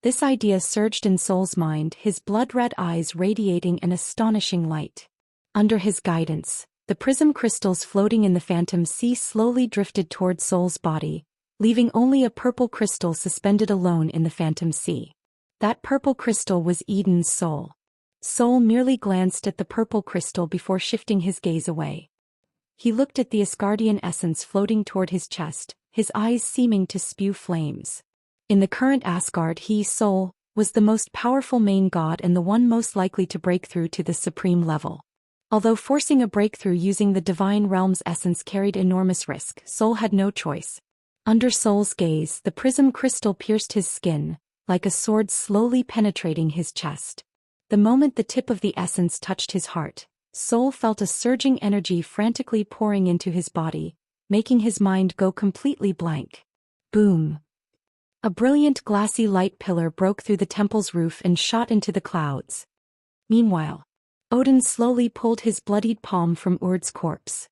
This idea surged in Sol's mind, his blood-red eyes radiating an astonishing light. Under his guidance, the prism crystals floating in the phantom sea slowly drifted toward Sol's body, leaving only a purple crystal suspended alone in the phantom sea. That purple crystal was Eden's soul. Sol merely glanced at the purple crystal before shifting his gaze away. He looked at the Asgardian essence floating toward his chest, his eyes seeming to spew flames. In the current Asgard, he, Sol, was the most powerful main god and the one most likely to break through to the supreme level. Although forcing a breakthrough using the divine realm's essence carried enormous risk, Sol had no choice. Under Sol's gaze, the prism crystal pierced his skin, like a sword slowly penetrating his chest. The moment the tip of the essence touched his heart, Sol felt a surging energy frantically pouring into his body, making his mind go completely blank. Boom! A brilliant glassy light pillar broke through the temple's roof and shot into the clouds. Meanwhile, Odin slowly pulled his bloodied palm from Urd's corpse.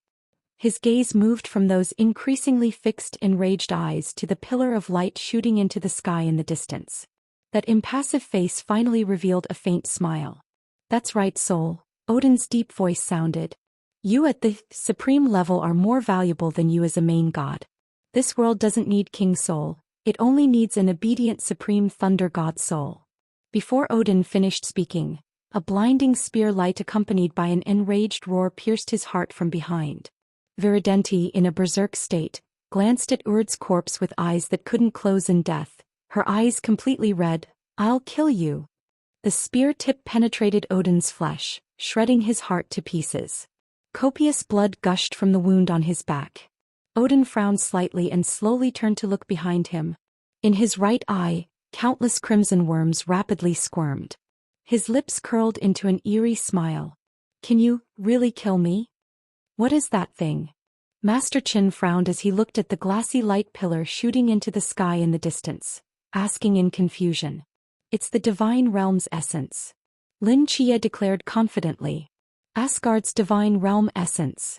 His gaze moved from those increasingly fixed, enraged eyes to the pillar of light shooting into the sky in the distance. That impassive face finally revealed a faint smile. "That's right, Sol," Odin's deep voice sounded. "You at the supreme level are more valuable than you as a main god. This world doesn't need King Sol, it only needs an obedient supreme thunder god Sol." Before Odin finished speaking, a blinding spear light accompanied by an enraged roar pierced his heart from behind. Viridenti, in a berserk state, glanced at Urd's corpse with eyes that couldn't close in death, her eyes completely red. "I'll kill you." The spear tip penetrated Odin's flesh, shredding his heart to pieces. Copious blood gushed from the wound on his back. Odin frowned slightly and slowly turned to look behind him. In his right eye, countless crimson worms rapidly squirmed. His lips curled into an eerie smile. "Can you really kill me? What is that thing?" Master Chin frowned as he looked at the glassy light pillar shooting into the sky in the distance, asking in confusion. "It's the divine realm's essence," Lin Chia declared confidently. "Asgard's divine realm essence."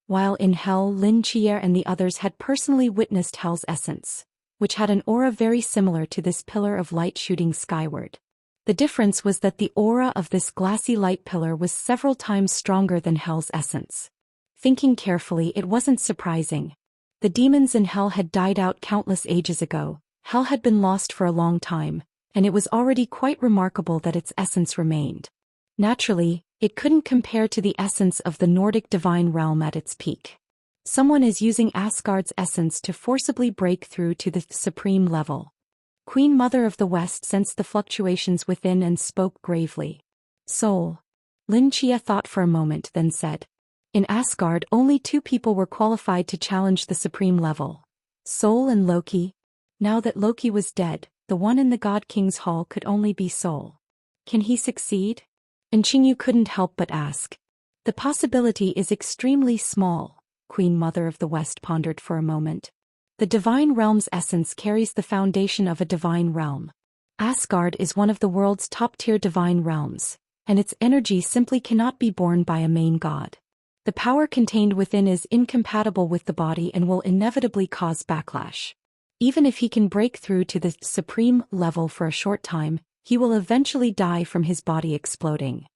While in Hell, Lin Chia and the others had personally witnessed Hell's essence, which had an aura very similar to this pillar of light shooting skyward. The difference was that the aura of this glassy light pillar was several times stronger than Hell's essence. Thinking carefully, it wasn't surprising. The demons in Hell had died out countless ages ago, Hell had been lost for a long time, and it was already quite remarkable that its essence remained. Naturally, it couldn't compare to the essence of the Nordic divine realm at its peak. Someone is using Asgard's essence to forcibly break through to the supreme level. Queen Mother of the West sensed the fluctuations within and spoke gravely. "Sol." Lin Chia thought for a moment, then said. "In Asgard, only two people were qualified to challenge the supreme level. Sol and Loki. Now that Loki was dead, the one in the God King's Hall could only be Sol. Can he succeed?" And Qingyu couldn't help but ask. "The possibility is extremely small," Queen Mother of the West pondered for a moment. "The divine realm's essence carries the foundation of a divine realm. Asgard is one of the world's top-tier divine realms, and its energy simply cannot be borne by a main god. The power contained within is incompatible with the body and will inevitably cause backlash. Even if he can break through to the supreme level for a short time, he will eventually die from his body exploding."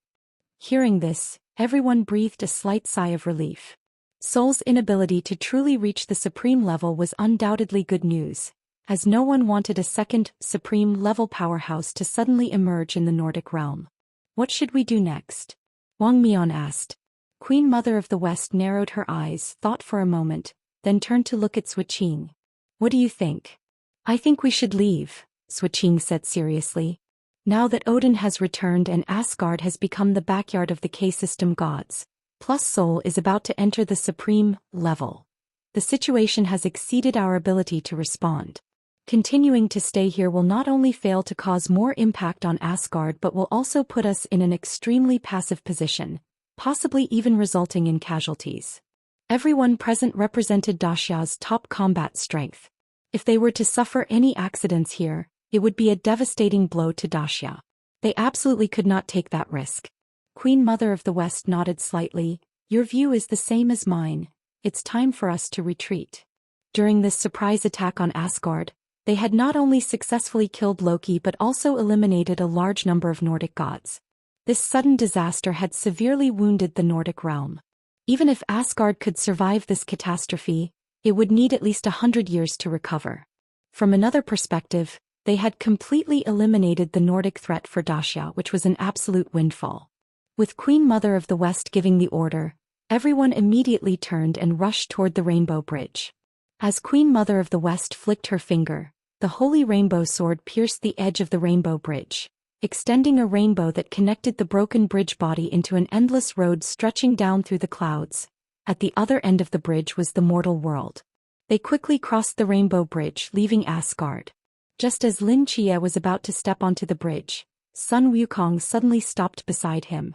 Hearing this, everyone breathed a slight sigh of relief. Sol's inability to truly reach the supreme level was undoubtedly good news, as no one wanted a second, supreme-level powerhouse to suddenly emerge in the Nordic realm. "What should we do next?" Wang Mian asked. Queen Mother of the West narrowed her eyes, thought for a moment, then turned to look at Suqing. "What do you think?" "I think we should leave," Suqing said seriously. "Now that Odin has returned and Asgard has become the backyard of the K-system gods, plus Sol is about to enter the supreme level. The situation has exceeded our ability to respond. Continuing to stay here will not only fail to cause more impact on Asgard but will also put us in an extremely passive position, possibly even resulting in casualties." Everyone present represented Dacia's top combat strength. If they were to suffer any accidents here, it would be a devastating blow to Dacia. They absolutely could not take that risk. Queen Mother of the West nodded slightly. "Your view is the same as mine. It's time for us to retreat." During this surprise attack on Asgard, They had not only successfully killed Loki but also eliminated a large number of Nordic gods. This sudden disaster had severely wounded the Nordic realm. Even if Asgard could survive this catastrophe, it would need at least 100 years to recover. From another perspective, they had completely eliminated the Nordic threat for Dacia, which was an absolute windfall. With Queen Mother of the West giving the order, everyone immediately turned and rushed toward the Rainbow Bridge. As Queen Mother of the West flicked her finger, the holy rainbow sword pierced the edge of the Rainbow Bridge, extending a rainbow that connected the broken bridge body into an endless road stretching down through the clouds. At the other end of the bridge was the mortal world. They quickly crossed the Rainbow Bridge, leaving Asgard. Just as Lin Chia was about to step onto the bridge, Sun Wukong suddenly stopped beside him.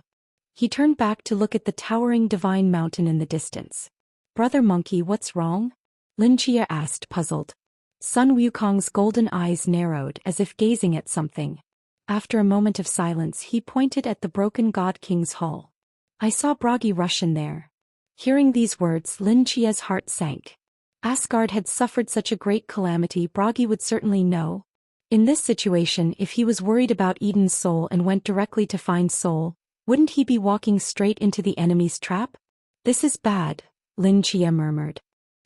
He turned back to look at the towering divine mountain in the distance. "Brother Monkey, what's wrong?" Lin Chia asked, puzzled. Sun Wukong's golden eyes narrowed as if gazing at something. After a moment of silence, he pointed at the broken God King's hull. "I saw Bragi rush in there." Hearing these words, Lin Chia's heart sank. Asgard had suffered such a great calamity, Bragi would certainly know. In this situation, if he was worried about Eden's soul and went directly to find Soul, wouldn't he be walking straight into the enemy's trap? "This is bad," Lin Chia murmured.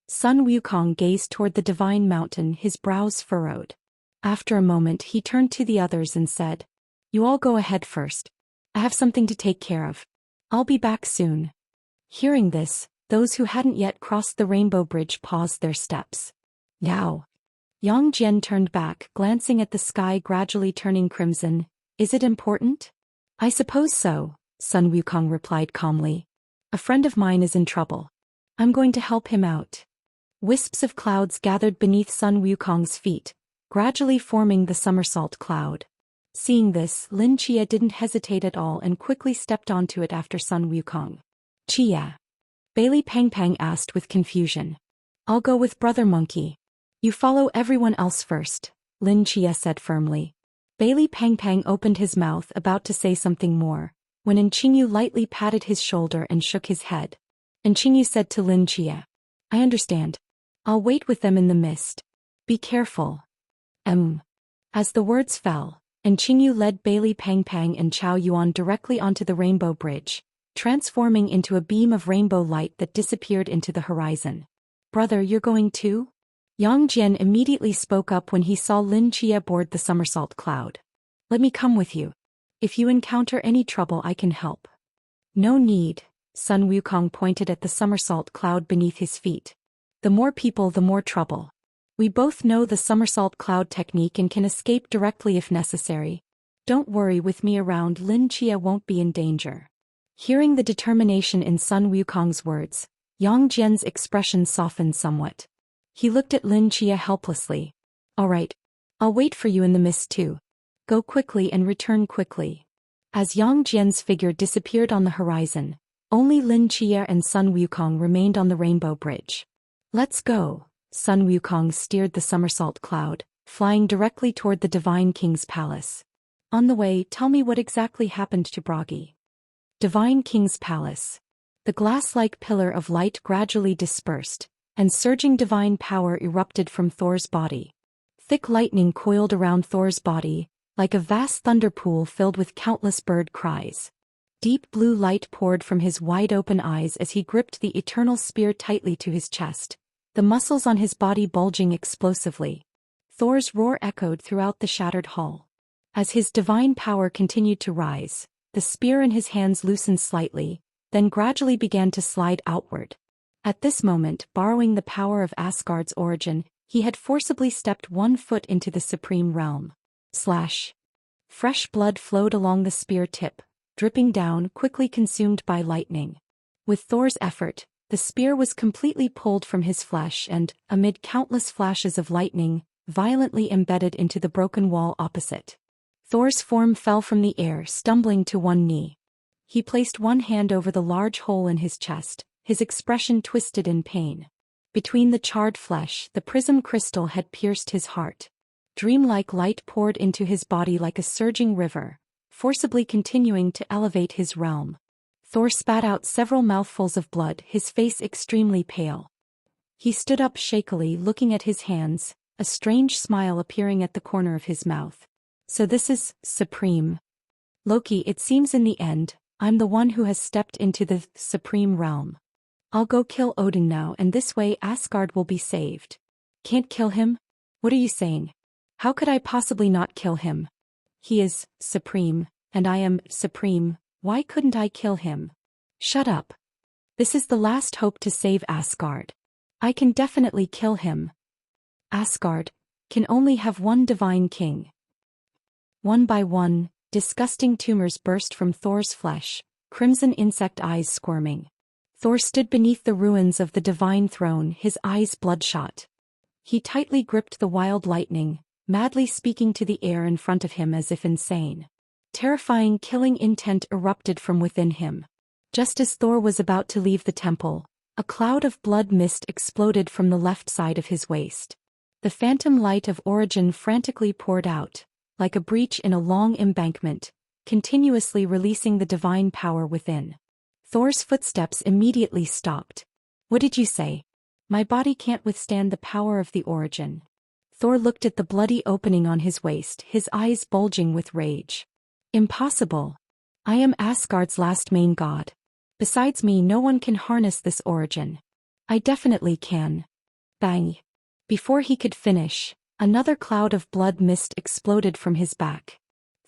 Sun Wukong gazed toward the divine mountain, his brows furrowed. After a moment he turned to the others and said, "You all go ahead first. I have something to take care of. I'll be back soon." Hearing this, those who hadn't yet crossed the Rainbow Bridge paused their steps. "Now." Yang Jian turned back, glancing at the sky gradually turning crimson. "Is it important?" "I suppose so," Sun Wukong replied calmly. "A friend of mine is in trouble. I'm going to help him out." Wisps of clouds gathered beneath Sun Wukong's feet, gradually forming the somersault cloud. Seeing this, Lin Chia didn't hesitate at all and quickly stepped onto it after Sun Wukong. "Chia?" Bailey Pang Pang asked with confusion. "I'll go with Brother Monkey." "You follow everyone else first," Lin Chia said firmly. Bailey Pang Pang opened his mouth about to say something more, when Enchinyu lightly patted his shoulder and shook his head. Enchinyu said to Lin Chia, "I understand. I'll wait with them in the mist. Be careful." As the words fell, Enchinyu led Bailey Pang Pang and Chao Yuan directly onto the Rainbow Bridge, transforming into a beam of rainbow light that disappeared into the horizon. "Brother, you're going too?" Yang Jian immediately spoke up when he saw Lin Chia board the somersault cloud. "Let me come with you. If you encounter any trouble, I can help." "No need," Sun Wukong pointed at the somersault cloud beneath his feet. "The more people, the more trouble. We both know the somersault cloud technique and can escape directly if necessary. Don't worry, with me around, Lin Chia won't be in danger." Hearing the determination in Sun Wukong's words, Yang Jian's expression softened somewhat. He looked at Lin Chia helplessly. "All right. I'll wait for you in the mist too. Go quickly and return quickly." As Yang Jian's figure disappeared on the horizon, only Lin Chia and Sun Wukong remained on the Rainbow Bridge. "Let's go." Sun Wukong steered the somersault cloud, flying directly toward the Divine King's palace. "On the way, tell me what exactly happened to Bragi." Divine King's palace. The glass-like pillar of light gradually dispersed, and surging divine power erupted from Thor's body. Thick lightning coiled around Thor's body, like a vast thunder pool filled with countless bird cries. Deep blue light poured from his wide-open eyes as he gripped the eternal spear tightly to his chest, the muscles on his body bulging explosively. Thor's roar echoed throughout the shattered hull. As his divine power continued to rise, the spear in his hands loosened slightly, then gradually began to slide outward. At this moment, borrowing the power of Asgard's origin, he had forcibly stepped one foot into the supreme realm. Slash. Fresh blood flowed along the spear tip, dripping down, quickly consumed by lightning. With Thor's effort, the spear was completely pulled from his flesh and, amid countless flashes of lightning, violently embedded into the broken wall opposite. Thor's form fell from the air, stumbling to one knee. He placed one hand over the large hole in his chest, his expression twisted in pain. Between the charred flesh, the prism crystal had pierced his heart. Dreamlike light poured into his body like a surging river, forcibly continuing to elevate his realm. Thor spat out several mouthfuls of blood, his face extremely pale. He stood up shakily, looking at his hands, a strange smile appearing at the corner of his mouth. So this is Supreme. Loki, it seems in the end, I'm the one who has stepped into the Supreme Realm. I'll go kill Odin now, and this way Asgard will be saved. Can't kill him? What are you saying? How could I possibly not kill him? He is Supreme, and I am Supreme. Why couldn't I kill him? Shut up. This is the last hope to save Asgard. I can definitely kill him. Asgard can only have one divine king. One by one, disgusting tumors burst from Thor's flesh, crimson insect eyes squirming. Thor stood beneath the ruins of the divine throne, his eyes bloodshot. He tightly gripped the wild lightning, madly speaking to the air in front of him as if insane. Terrifying killing intent erupted from within him. Just as Thor was about to leave the temple, a cloud of blood mist exploded from the left side of his waist. The phantom light of origin frantically poured out, like a breach in a long embankment, continuously releasing the divine power within. Thor's footsteps immediately stopped. What did you say? My body can't withstand the power of the origin. Thor looked at the bloody opening on his waist, his eyes bulging with rage. Impossible. I am Asgard's last main god. Besides me, no one can harness this origin. I definitely can. Bang. Before he could finish, another cloud of blood mist exploded from his back.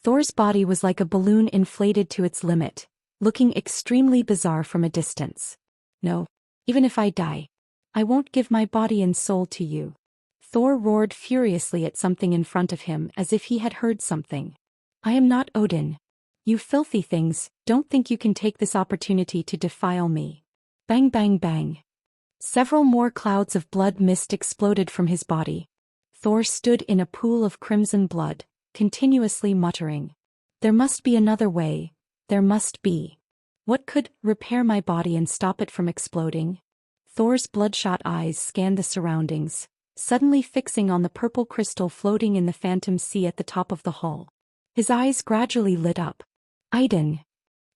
Thor's body was like a balloon inflated to its limit, looking extremely bizarre from a distance. No. Even if I die, I won't give my body and soul to you. Thor roared furiously at something in front of him as if he had heard something. I am not Odin. You filthy things, don't think you can take this opportunity to defile me. Bang bang bang. Several more clouds of blood mist exploded from his body. Thor stood in a pool of crimson blood, continuously muttering. There must be another way, there must be. What could repair my body and stop it from exploding? Thor's bloodshot eyes scanned the surroundings, suddenly fixing on the purple crystal floating in the phantom sea at the top of the hull. His eyes gradually lit up. Idun.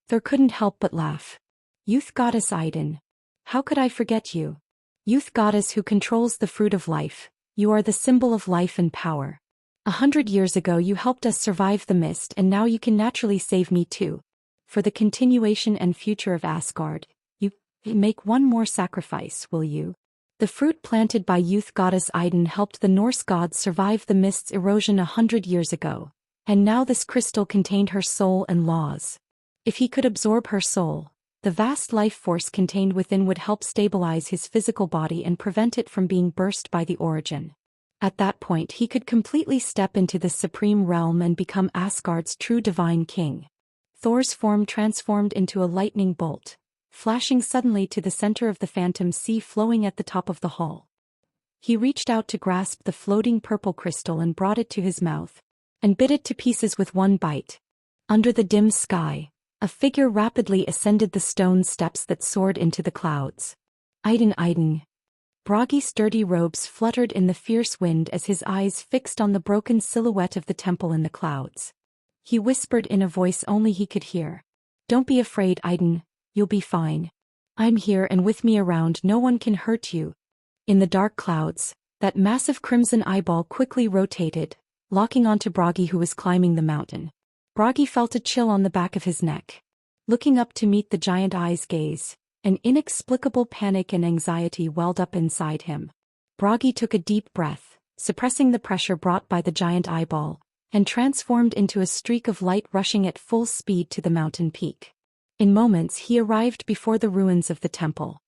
Thor couldn't help but laugh. Youth goddess Idun. How could I forget you? Youth goddess who controls the fruit of life, you are the symbol of life and power. 100 years ago you helped us survive the mist, and now you can naturally save me too. For the continuation and future of Asgard, you make one more sacrifice, will you? The fruit planted by youth goddess Idun helped the Norse gods survive the mist's erosion 100 years ago, and now this crystal contained her soul and laws. If he could absorb her soul, the vast life force contained within would help stabilize his physical body and prevent it from being burst by the origin. At that point he could completely step into the supreme realm and become Asgard's true divine king. Thor's form transformed into a lightning bolt, flashing suddenly to the center of the phantom sea flowing at the top of the hull. He reached out to grasp the floating purple crystal and brought it to his mouth, and bit it to pieces with one bite. Under the dim sky, a figure rapidly ascended the stone steps that soared into the clouds. Idun, Idun. Bragi's dirty robes fluttered in the fierce wind as his eyes fixed on the broken silhouette of the temple in the clouds. He whispered in a voice only he could hear. Don't be afraid, Idun, you'll be fine. I'm here, and with me around no one can hurt you. In the dark clouds, that massive crimson eyeball quickly rotated, locking onto Bragi, who was climbing the mountain. Bragi felt a chill on the back of his neck. Looking up to meet the giant eye's gaze, an inexplicable panic and anxiety welled up inside him. Bragi took a deep breath, suppressing the pressure brought by the giant eyeball, and transformed into a streak of light rushing at full speed to the mountain peak. In moments he arrived before the ruins of the temple.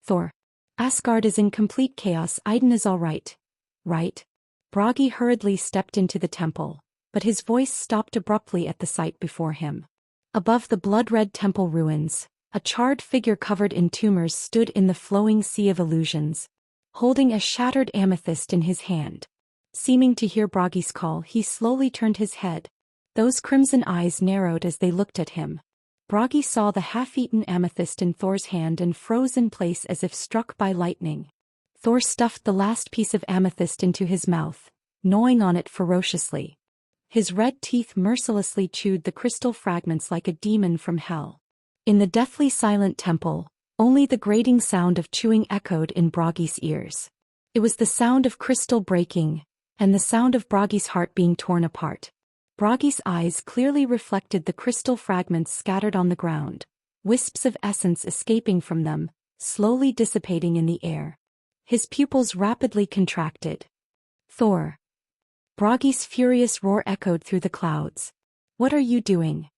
Thor. Asgard is in complete chaos. Idun is all right. Right? Bragi hurriedly stepped into the temple, but his voice stopped abruptly at the sight before him. Above the blood-red temple ruins, a charred figure covered in tumors stood in the flowing sea of illusions, holding a shattered amethyst in his hand. Seeming to hear Bragi's call, he slowly turned his head. Those crimson eyes narrowed as they looked at him. Bragi saw the half-eaten amethyst in Thor's hand and froze in place as if struck by lightning. Thor stuffed the last piece of amethyst into his mouth, gnawing on it ferociously. His red teeth mercilessly chewed the crystal fragments like a demon from hell. In the deathly silent temple, only the grating sound of chewing echoed in Bragi's ears. It was the sound of crystal breaking, and the sound of Bragi's heart being torn apart. Bragi's eyes clearly reflected the crystal fragments scattered on the ground, wisps of essence escaping from them, slowly dissipating in the air. His pupils rapidly contracted. Thor! Bragi's furious roar echoed through the clouds. What are you doing?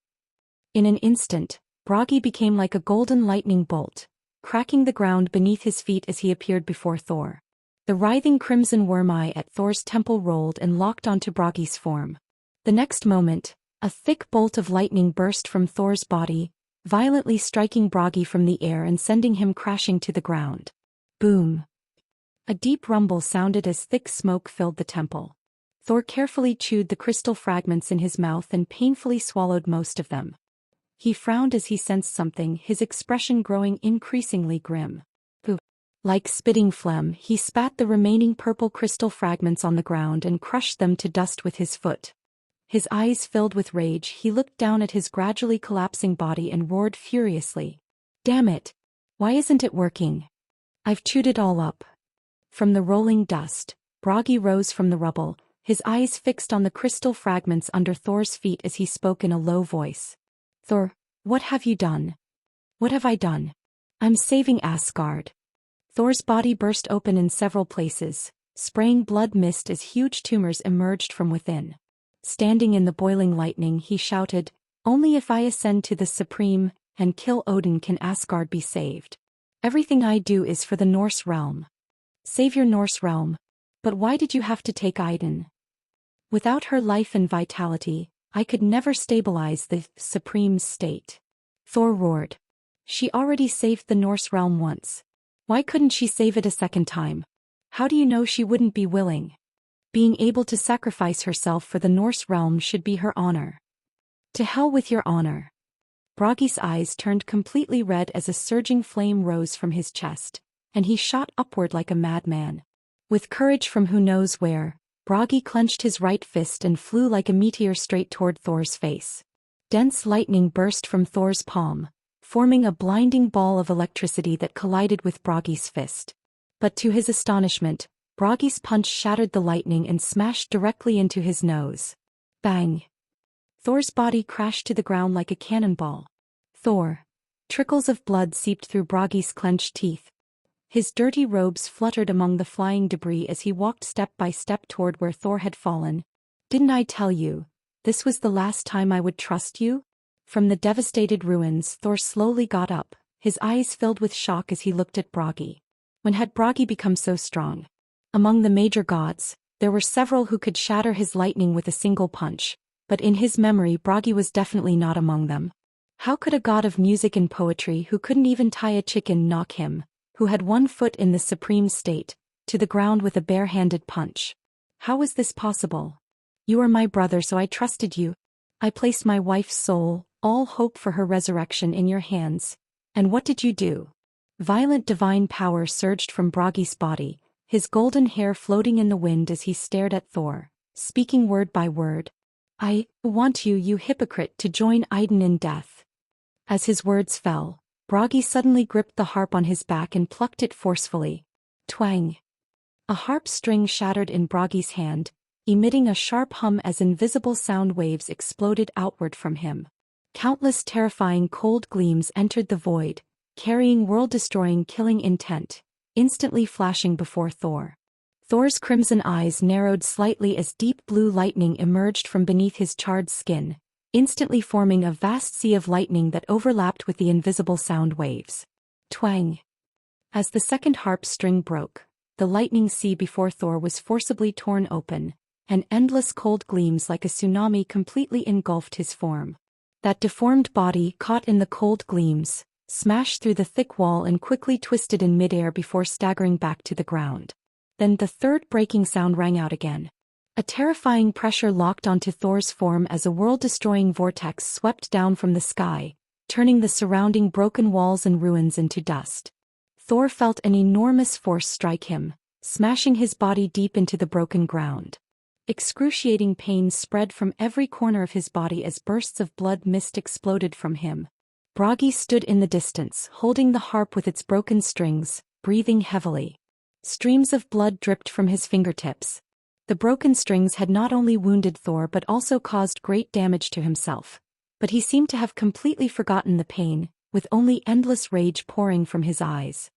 In an instant, Bragi became like a golden lightning bolt, cracking the ground beneath his feet as he appeared before Thor. The writhing crimson worm eye at Thor's temple rolled and locked onto Bragi's form. The next moment, a thick bolt of lightning burst from Thor's body, violently striking Bragi from the air and sending him crashing to the ground. Boom! A deep rumble sounded as thick smoke filled the temple. Thor carefully chewed the crystal fragments in his mouth and painfully swallowed most of them. He frowned as he sensed something, his expression growing increasingly grim. Like spitting phlegm, he spat the remaining purple crystal fragments on the ground and crushed them to dust with his foot. His eyes filled with rage, he looked down at his gradually collapsing body and roared furiously. Damn it! Why isn't it working? I've chewed it all up. From the rolling dust, Bragi rose from the rubble, his eyes fixed on the crystal fragments under Thor's feet as he spoke in a low voice. Thor, what have you done? What have I done? I'm saving Asgard. Thor's body burst open in several places, spraying blood mist as huge tumors emerged from within. Standing in the boiling lightning, he shouted, Only if I ascend to the Supreme and kill Odin can Asgard be saved. Everything I do is for the Norse realm. Save your Norse realm. But why did you have to take Idun? Without her life and vitality, I could never stabilize the Supreme's state. Thor roared. She already saved the Norse realm once. Why couldn't she save it a second time? How do you know she wouldn't be willing? Being able to sacrifice herself for the Norse realm should be her honor. To hell with your honor. Bragi's eyes turned completely red as a surging flame rose from his chest, and he shot upward like a madman. With courage from who knows where, Bragi clenched his right fist and flew like a meteor straight toward Thor's face. Dense lightning burst from Thor's palm, forming a blinding ball of electricity that collided with Bragi's fist. But to his astonishment, Bragi's punch shattered the lightning and smashed directly into his nose. Bang! Thor's body crashed to the ground like a cannonball. Thor! Trickles of blood seeped through Bragi's clenched teeth. His dirty robes fluttered among the flying debris as he walked step by step toward where Thor had fallen. Didn't I tell you? This was the last time I would trust you? From the devastated ruins, Thor slowly got up, his eyes filled with shock as he looked at Bragi. When had Bragi become so strong? Among the major gods, there were several who could shatter his lightning with a single punch, but in his memory Bragi was definitely not among them. How could a god of music and poetry who couldn't even tie a chicken knock him, who had one foot in the supreme state, to the ground with a bare-handed punch? How was this possible? You are my brother, so I trusted you. I placed my wife's soul, all hope for her resurrection, in your hands. And what did you do? Violent divine power surged from Bragi's body, his golden hair floating in the wind as he stared at Thor, speaking word by word. I want you, you hypocrite, to join Idun in death. As his words fell, Bragi suddenly gripped the harp on his back and plucked it forcefully. Twang! A harp string shattered in Bragi's hand, emitting a sharp hum as invisible sound waves exploded outward from him. Countless terrifying cold gleams entered the void, carrying world-destroying killing intent, instantly flashing before Thor. Thor's crimson eyes narrowed slightly as deep blue lightning emerged from beneath his charred skin, instantly forming a vast sea of lightning that overlapped with the invisible sound waves. Twang! As the second harp string broke, the lightning sea before Thor was forcibly torn open, and endless cold gleams like a tsunami completely engulfed his form. That deformed body, caught in the cold gleams, smashed through the thick wall and quickly twisted in midair before staggering back to the ground. Then the third breaking sound rang out again. A terrifying pressure locked onto Thor's form as a world-destroying vortex swept down from the sky, turning the surrounding broken walls and ruins into dust. Thor felt an enormous force strike him, smashing his body deep into the broken ground. Excruciating pain spread from every corner of his body as bursts of blood mist exploded from him. Bragi stood in the distance, holding the harp with its broken strings, breathing heavily. Streams of blood dripped from his fingertips. The broken strings had not only wounded Thor but also caused great damage to himself. But he seemed to have completely forgotten the pain, with only endless rage pouring from his eyes.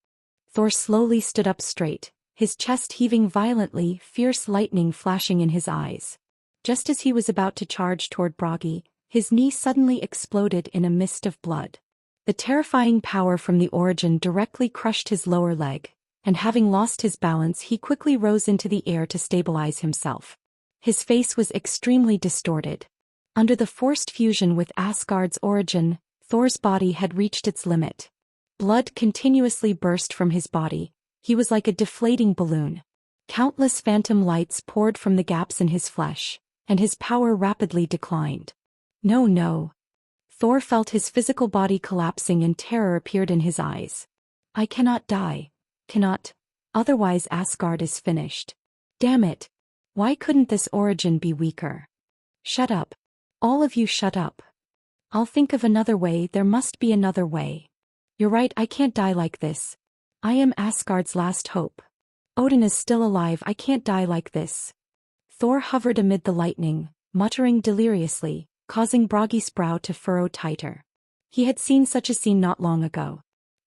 Thor slowly stood up straight, his chest heaving violently, fierce lightning flashing in his eyes. Just as he was about to charge toward Bragi, his knee suddenly exploded in a mist of blood. The terrifying power from the origin directly crushed his lower leg, and having lost his balance he quickly rose into the air to stabilize himself. His face was extremely distorted. Under the forced fusion with Asgard's origin, Thor's body had reached its limit. Blood continuously burst from his body. He was like a deflating balloon. Countless phantom lights poured from the gaps in his flesh, and his power rapidly declined. No. Thor felt his physical body collapsing and terror appeared in his eyes. I cannot die. Cannot. Otherwise Asgard is finished. Damn it. Why couldn't this origin be weaker? Shut up. All of you shut up. I'll think of another way, there must be another way. You're right, I can't die like this. I am Asgard's last hope. Odin is still alive, I can't die like this. Thor hovered amid the lightning, muttering deliriously, causing Bragi's brow to furrow tighter. He had seen such a scene not long ago.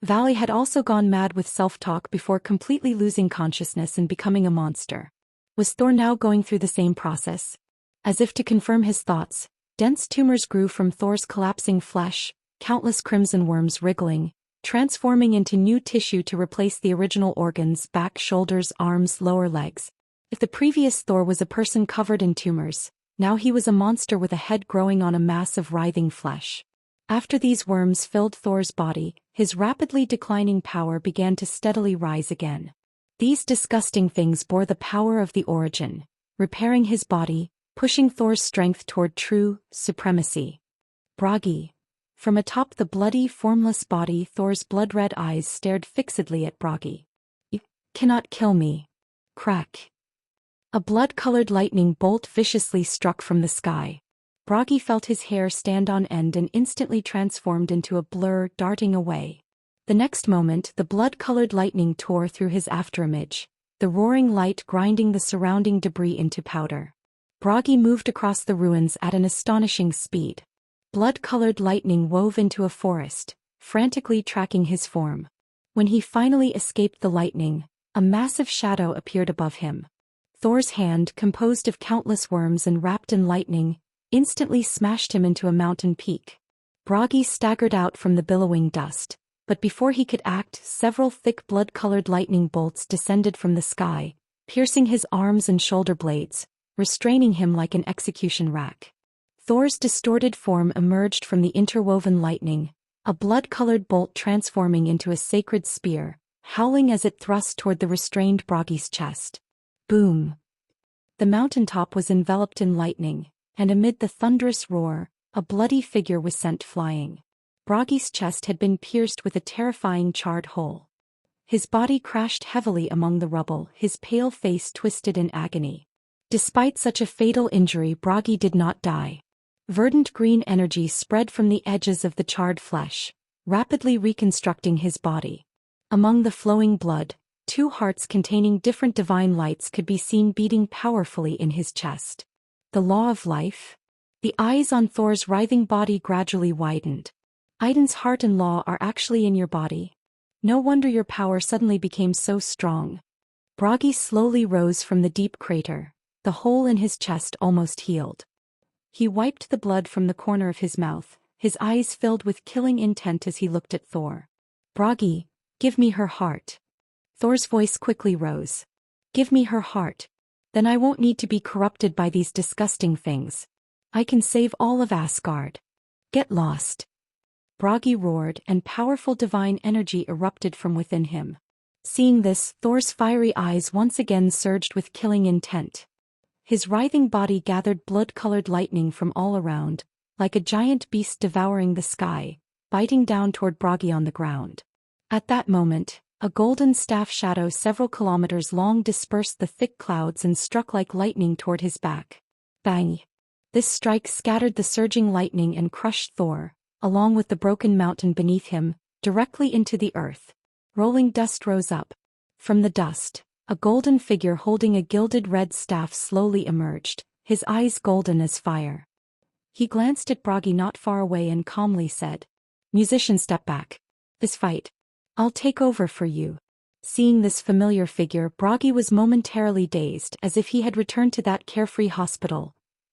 Valley had also gone mad with self-talk before completely losing consciousness and becoming a monster. Was Thor now going through the same process? As if to confirm his thoughts, dense tumors grew from Thor's collapsing flesh, countless crimson worms wriggling, transforming into new tissue to replace the original organs: back, shoulders, arms, lower legs. If the previous Thor was a person covered in tumors, now he was a monster with a head growing on a mass of writhing flesh. After these worms filled Thor's body, his rapidly declining power began to steadily rise again. These disgusting things bore the power of the origin, repairing his body, pushing Thor's strength toward true supremacy. Bragi. From atop the bloody, formless body, Thor's blood-red eyes stared fixedly at Bragi. You cannot kill me. Crack. A blood-colored lightning bolt viciously struck from the sky. Bragi felt his hair stand on end and instantly transformed into a blur, darting away. The next moment, the blood-colored lightning tore through his afterimage, the roaring light grinding the surrounding debris into powder. Bragi moved across the ruins at an astonishing speed. Blood-colored lightning wove into a forest, frantically tracking his form. When he finally escaped the lightning, a massive shadow appeared above him. Thor's hand, composed of countless worms and wrapped in lightning, instantly smashed him into a mountain peak. Bragi staggered out from the billowing dust, but before he could act, several thick blood-colored lightning bolts descended from the sky, piercing his arms and shoulder blades, restraining him like an execution rack. Thor's distorted form emerged from the interwoven lightning, a blood-colored bolt transforming into a sacred spear, howling as it thrust toward the restrained Bragi's chest. Boom! The mountaintop was enveloped in lightning, and amid the thunderous roar, a bloody figure was sent flying. Bragi's chest had been pierced with a terrifying charred hole. His body crashed heavily among the rubble, his pale face twisted in agony. Despite such a fatal injury, Bragi did not die. Verdant green energy spread from the edges of the charred flesh, rapidly reconstructing his body. Among the flowing blood, two hearts containing different divine lights could be seen beating powerfully in his chest. The law of life? The eyes on Thor's writhing body gradually widened. Idun's heart and law are actually in your body. No wonder your power suddenly became so strong. Bragi slowly rose from the deep crater, the hole in his chest almost healed. He wiped the blood from the corner of his mouth, his eyes filled with killing intent as he looked at Thor. Bragi, give me her heart. Thor's voice quickly rose. Give me her heart. Then I won't need to be corrupted by these disgusting things. I can save all of Asgard. Get lost. Bragi roared, and powerful divine energy erupted from within him. Seeing this, Thor's fiery eyes once again surged with killing intent. His writhing body gathered blood-colored lightning from all around, like a giant beast devouring the sky, biting down toward Bragi on the ground. At that moment, a golden staff shadow several kilometers long dispersed the thick clouds and struck like lightning toward his back. Bang! This strike scattered the surging lightning and crushed Thor, along with the broken mountain beneath him, directly into the earth. Rolling dust rose up. From the dust, A golden figure holding a gilded red staff slowly emerged, his eyes golden as fire. He glanced at Bragi not far away and calmly said, "Musician, step back. This fight, I'll take over for you." Seeing this familiar figure, Bragi was momentarily dazed, as if he had returned to that carefree hospital,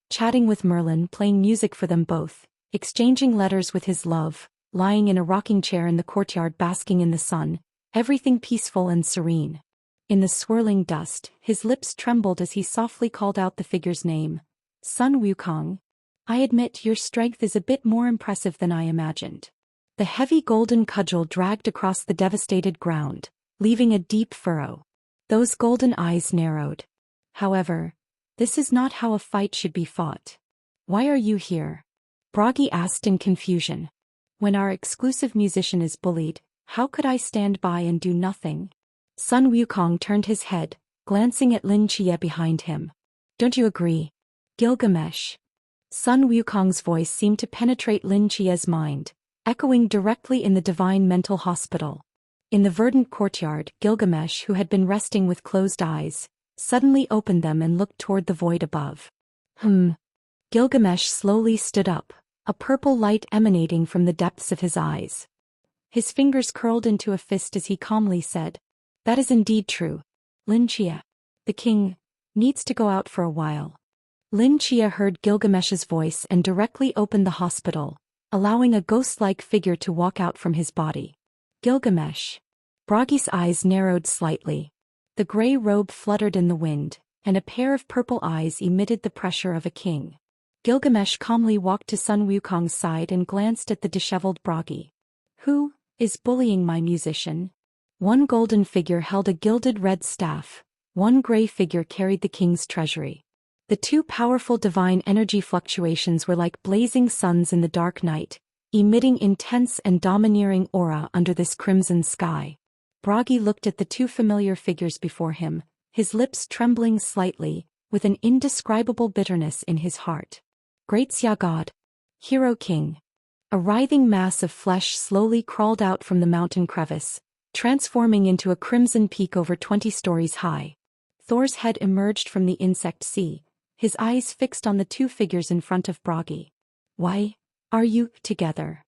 chatting with Merlin, playing music for them both, exchanging letters with his love, lying in a rocking chair in the courtyard basking in the sun, everything peaceful and serene. In the swirling dust, his lips trembled as he softly called out the figure's name. "Sun Wukong, I admit your strength is a bit more impressive than I imagined." The heavy golden cudgel dragged across the devastated ground, leaving a deep furrow. Those golden eyes narrowed. "However, this is not how a fight should be fought. Why are you here?" Bragi asked in confusion. "When our exclusive musician is bullied, how could I stand by and do nothing?" Sun Wukong turned his head, glancing at Lin Chia behind him. "Don't you agree, Gilgamesh?" Sun Wukong's voice seemed to penetrate Lin Chia's mind, echoing directly in the divine mental hospital. In the verdant courtyard, Gilgamesh, who had been resting with closed eyes, suddenly opened them and looked toward the void above. Gilgamesh slowly stood up, a purple light emanating from the depths of his eyes. His fingers curled into a fist as he calmly said, "That is indeed true. Lin Chia, the king, needs to go out for a while." Lin Chia heard Gilgamesh's voice and directly opened the hospital, allowing a ghost-like figure to walk out from his body. "Gilgamesh." Bragi's eyes narrowed slightly. The gray robe fluttered in the wind, and a pair of purple eyes emitted the pressure of a king. Gilgamesh calmly walked to Sun Wukong's side and glanced at the disheveled Bragi. "Who is bullying my musician?" One golden figure held a gilded red staff, one gray figure carried the king's treasury. The two powerful divine energy fluctuations were like blazing suns in the dark night, emitting intense and domineering aura under this crimson sky. Bragi looked at the two familiar figures before him, his lips trembling slightly, with an indescribable bitterness in his heart. Great Xia God, Hero King. A writhing mass of flesh slowly crawled out from the mountain crevice, transforming into a crimson peak over 20 stories high. Thor's head emerged from the insect sea, his eyes fixed on the two figures in front of Bragi. "Why are you together?"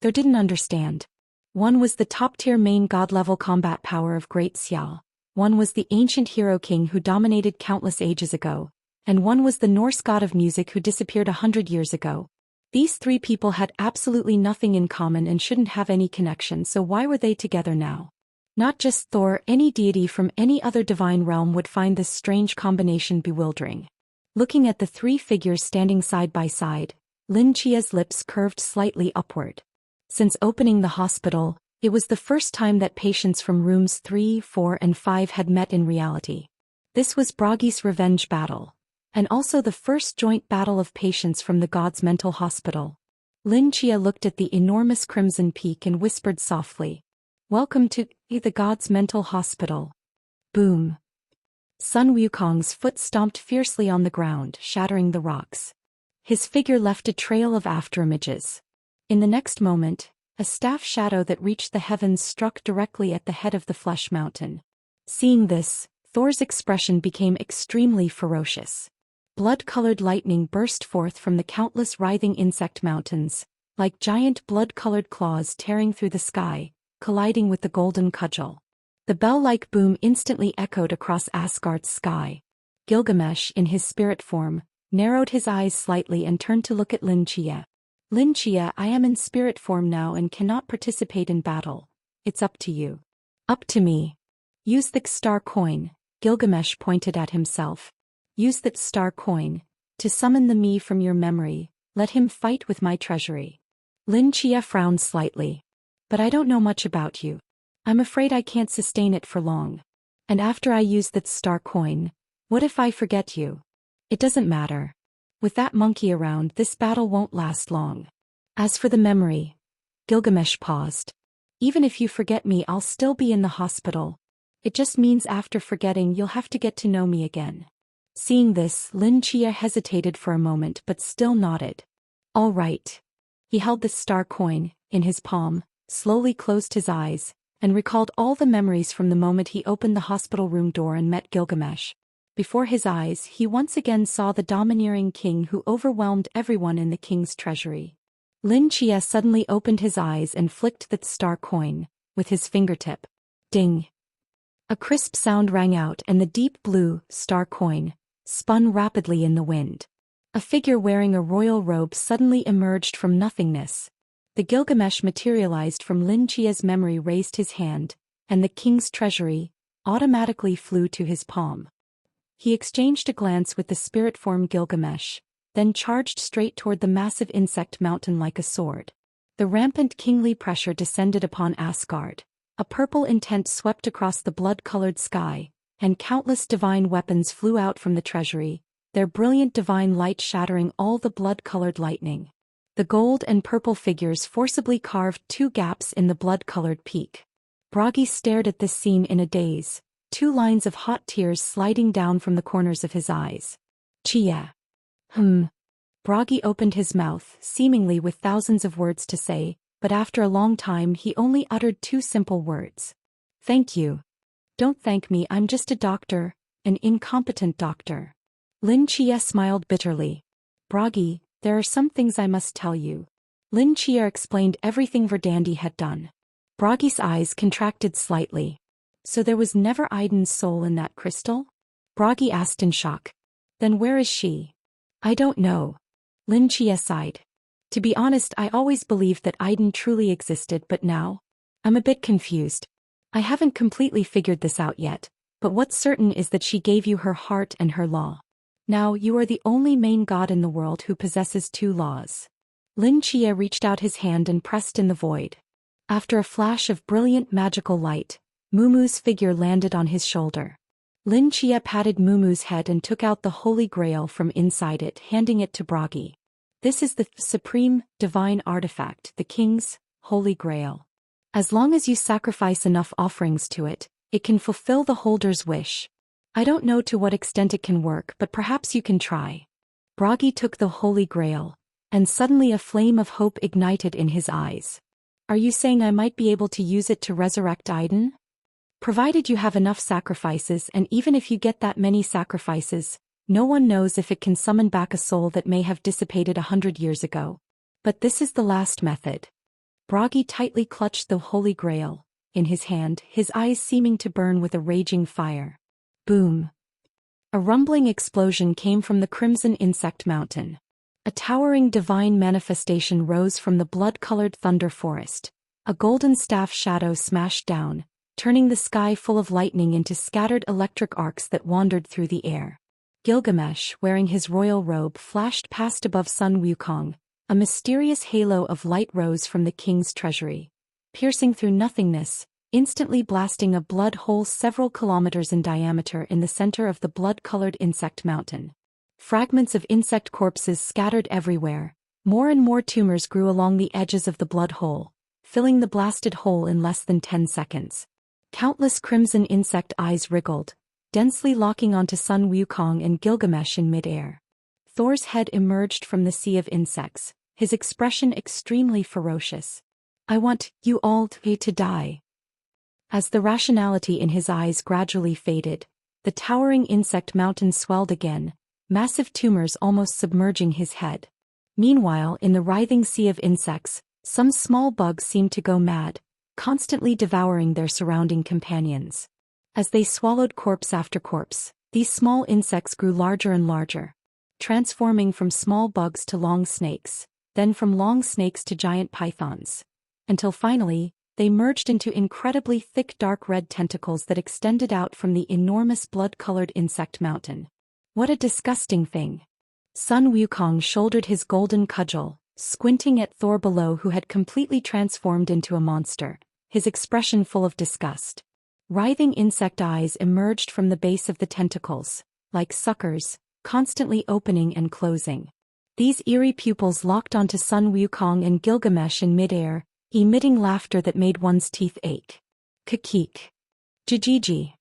Thor didn't understand. One was the top-tier main god-level combat power of Great Xia, one was the ancient hero king who dominated countless ages ago, and one was the Norse god of music who disappeared 100 years ago. These three people had absolutely nothing in common and shouldn't have any connection, so why were they together now? Not just Thor, any deity from any other divine realm would find this strange combination bewildering. Looking at the three figures standing side by side, Lin Chia's lips curved slightly upward. Since opening the hospital, it was the first time that patients from rooms 3, 4, and 5 had met in reality. This was Bragi's revenge battle, and also the first joint battle of patients from the god's mental hospital. Lin Chia looked at the enormous crimson peak and whispered softly, "Welcome to the god's mental hospital." Boom. Sun Wukong's foot stomped fiercely on the ground, shattering the rocks. His figure left a trail of afterimages. In the next moment, a staff shadow that reached the heavens struck directly at the head of the flesh mountain. Seeing this, Thor's expression became extremely ferocious. Blood-colored lightning burst forth from the countless writhing insect mountains, like giant blood-colored claws tearing through the sky, colliding with the golden cudgel. The bell-like boom instantly echoed across Asgard's sky. Gilgamesh, in his spirit form, narrowed his eyes slightly and turned to look at Lin Chia. "Lin Chia, I am in spirit form now and cannot participate in battle. It's up to you." "Up to me." "Use the star coin," Gilgamesh pointed at himself. "Use that star coin to summon the me from your memory. Let him fight with my treasury." Lin Chia frowned slightly. "But I don't know much about you. I'm afraid I can't sustain it for long. And after I use that star coin, what if I forget you?" "It doesn't matter. With that monkey around, this battle won't last long. As for the memory," Gilgamesh paused. "Even if you forget me, I'll still be in the hospital. It just means after forgetting, you'll have to get to know me again." Seeing this, Lin Chia hesitated for a moment but still nodded. "All right." He held the star coin in his palm, slowly closed his eyes, and recalled all the memories from the moment he opened the hospital room door and met Gilgamesh. Before his eyes, he once again saw the domineering king who overwhelmed everyone in the king's treasury. Lin Chia suddenly opened his eyes and flicked the star coin with his fingertip. Ding! A crisp sound rang out and the deep blue star coin spun rapidly in the wind. A figure wearing a royal robe suddenly emerged from nothingness. The Gilgamesh materialized from Lin Chia's memory, raised his hand, and the king's treasury automatically flew to his palm. He exchanged a glance with the spirit form Gilgamesh, then charged straight toward the massive insect mountain like a sword. The rampant kingly pressure descended upon Asgard. A purple intent swept across the blood-colored sky, and countless divine weapons flew out from the treasury, their brilliant divine light shattering all the blood-colored lightning. The gold and purple figures forcibly carved 2 gaps in the blood-colored peak. Bragi stared at this scene in a daze, 2 lines of hot tears sliding down from the corners of his eyes. Chia. Bragi opened his mouth, seemingly with thousands of words to say, but after a long time he only uttered 2 simple words. Thank you. Don't thank me, I'm just a doctor, an incompetent doctor. Lin Chia smiled bitterly. Bragi, there are some things I must tell you. Lin Chia explained everything Verdandi had done. Bragi's eyes contracted slightly. So there was never Aiden's soul in that crystal? Bragi asked in shock. Then where is she? I don't know. Lin Chia sighed. To be honest, I always believed that Aiden truly existed, but now I'm a bit confused. I haven't completely figured this out yet, but what's certain is that she gave you her heart and her law. Now you are the only main god in the world who possesses 2 laws. Lin Chia reached out his hand and pressed in the void. After a flash of brilliant magical light, Mumu's figure landed on his shoulder. Lin Chia patted Mumu's head and took out the Holy Grail from inside it, handing it to Bragi. This is the supreme, divine artifact, the king's Holy Grail. As long as you sacrifice enough offerings to it, it can fulfill the holder's wish. I don't know to what extent it can work, but perhaps you can try. Bragi took the Holy Grail, and suddenly a flame of hope ignited in his eyes. Are you saying I might be able to use it to resurrect Aiden? Provided you have enough sacrifices, and even if you get that many sacrifices, no one knows if it can summon back a soul that may have dissipated 100 years ago. But this is the last method. Bragi tightly clutched the Holy Grail in his hand, his eyes seeming to burn with a raging fire. Boom! A rumbling explosion came from the crimson insect mountain. A towering divine manifestation rose from the blood-colored thunder forest. A golden staff shadow smashed down, turning the sky full of lightning into scattered electric arcs that wandered through the air. Gilgamesh, wearing his royal robe, flashed past above Sun Wukong. A mysterious halo of light rose from the king's treasury, piercing through nothingness, instantly blasting a blood hole several kilometers in diameter in the center of the blood-colored insect mountain. Fragments of insect corpses scattered everywhere. More and more tumors grew along the edges of the blood hole, filling the blasted hole in less than 10 seconds. Countless crimson insect eyes wriggled, densely locking onto Sun Wukong and Gilgamesh in midair. Thor's head emerged from the sea of insects, his expression extremely ferocious. I want you all to die. As the rationality in his eyes gradually faded, the towering insect mountain swelled again, massive tumors almost submerging his head. Meanwhile, in the writhing sea of insects, some small bugs seemed to go mad, constantly devouring their surrounding companions. As they swallowed corpse after corpse, these small insects grew larger and larger, transforming from small bugs to long snakes, then from long snakes to giant pythons, until finally, they merged into incredibly thick dark red tentacles that extended out from the enormous blood-colored insect mountain. What a disgusting thing! Sun Wukong shouldered his golden cudgel, squinting at Thor below, who had completely transformed into a monster, his expression full of disgust. Writhing insect eyes emerged from the base of the tentacles, like suckers, constantly opening and closing. These eerie pupils locked onto Sun Wukong and Gilgamesh in midair, emitting laughter that made one's teeth ache. Kikik. Jijiji.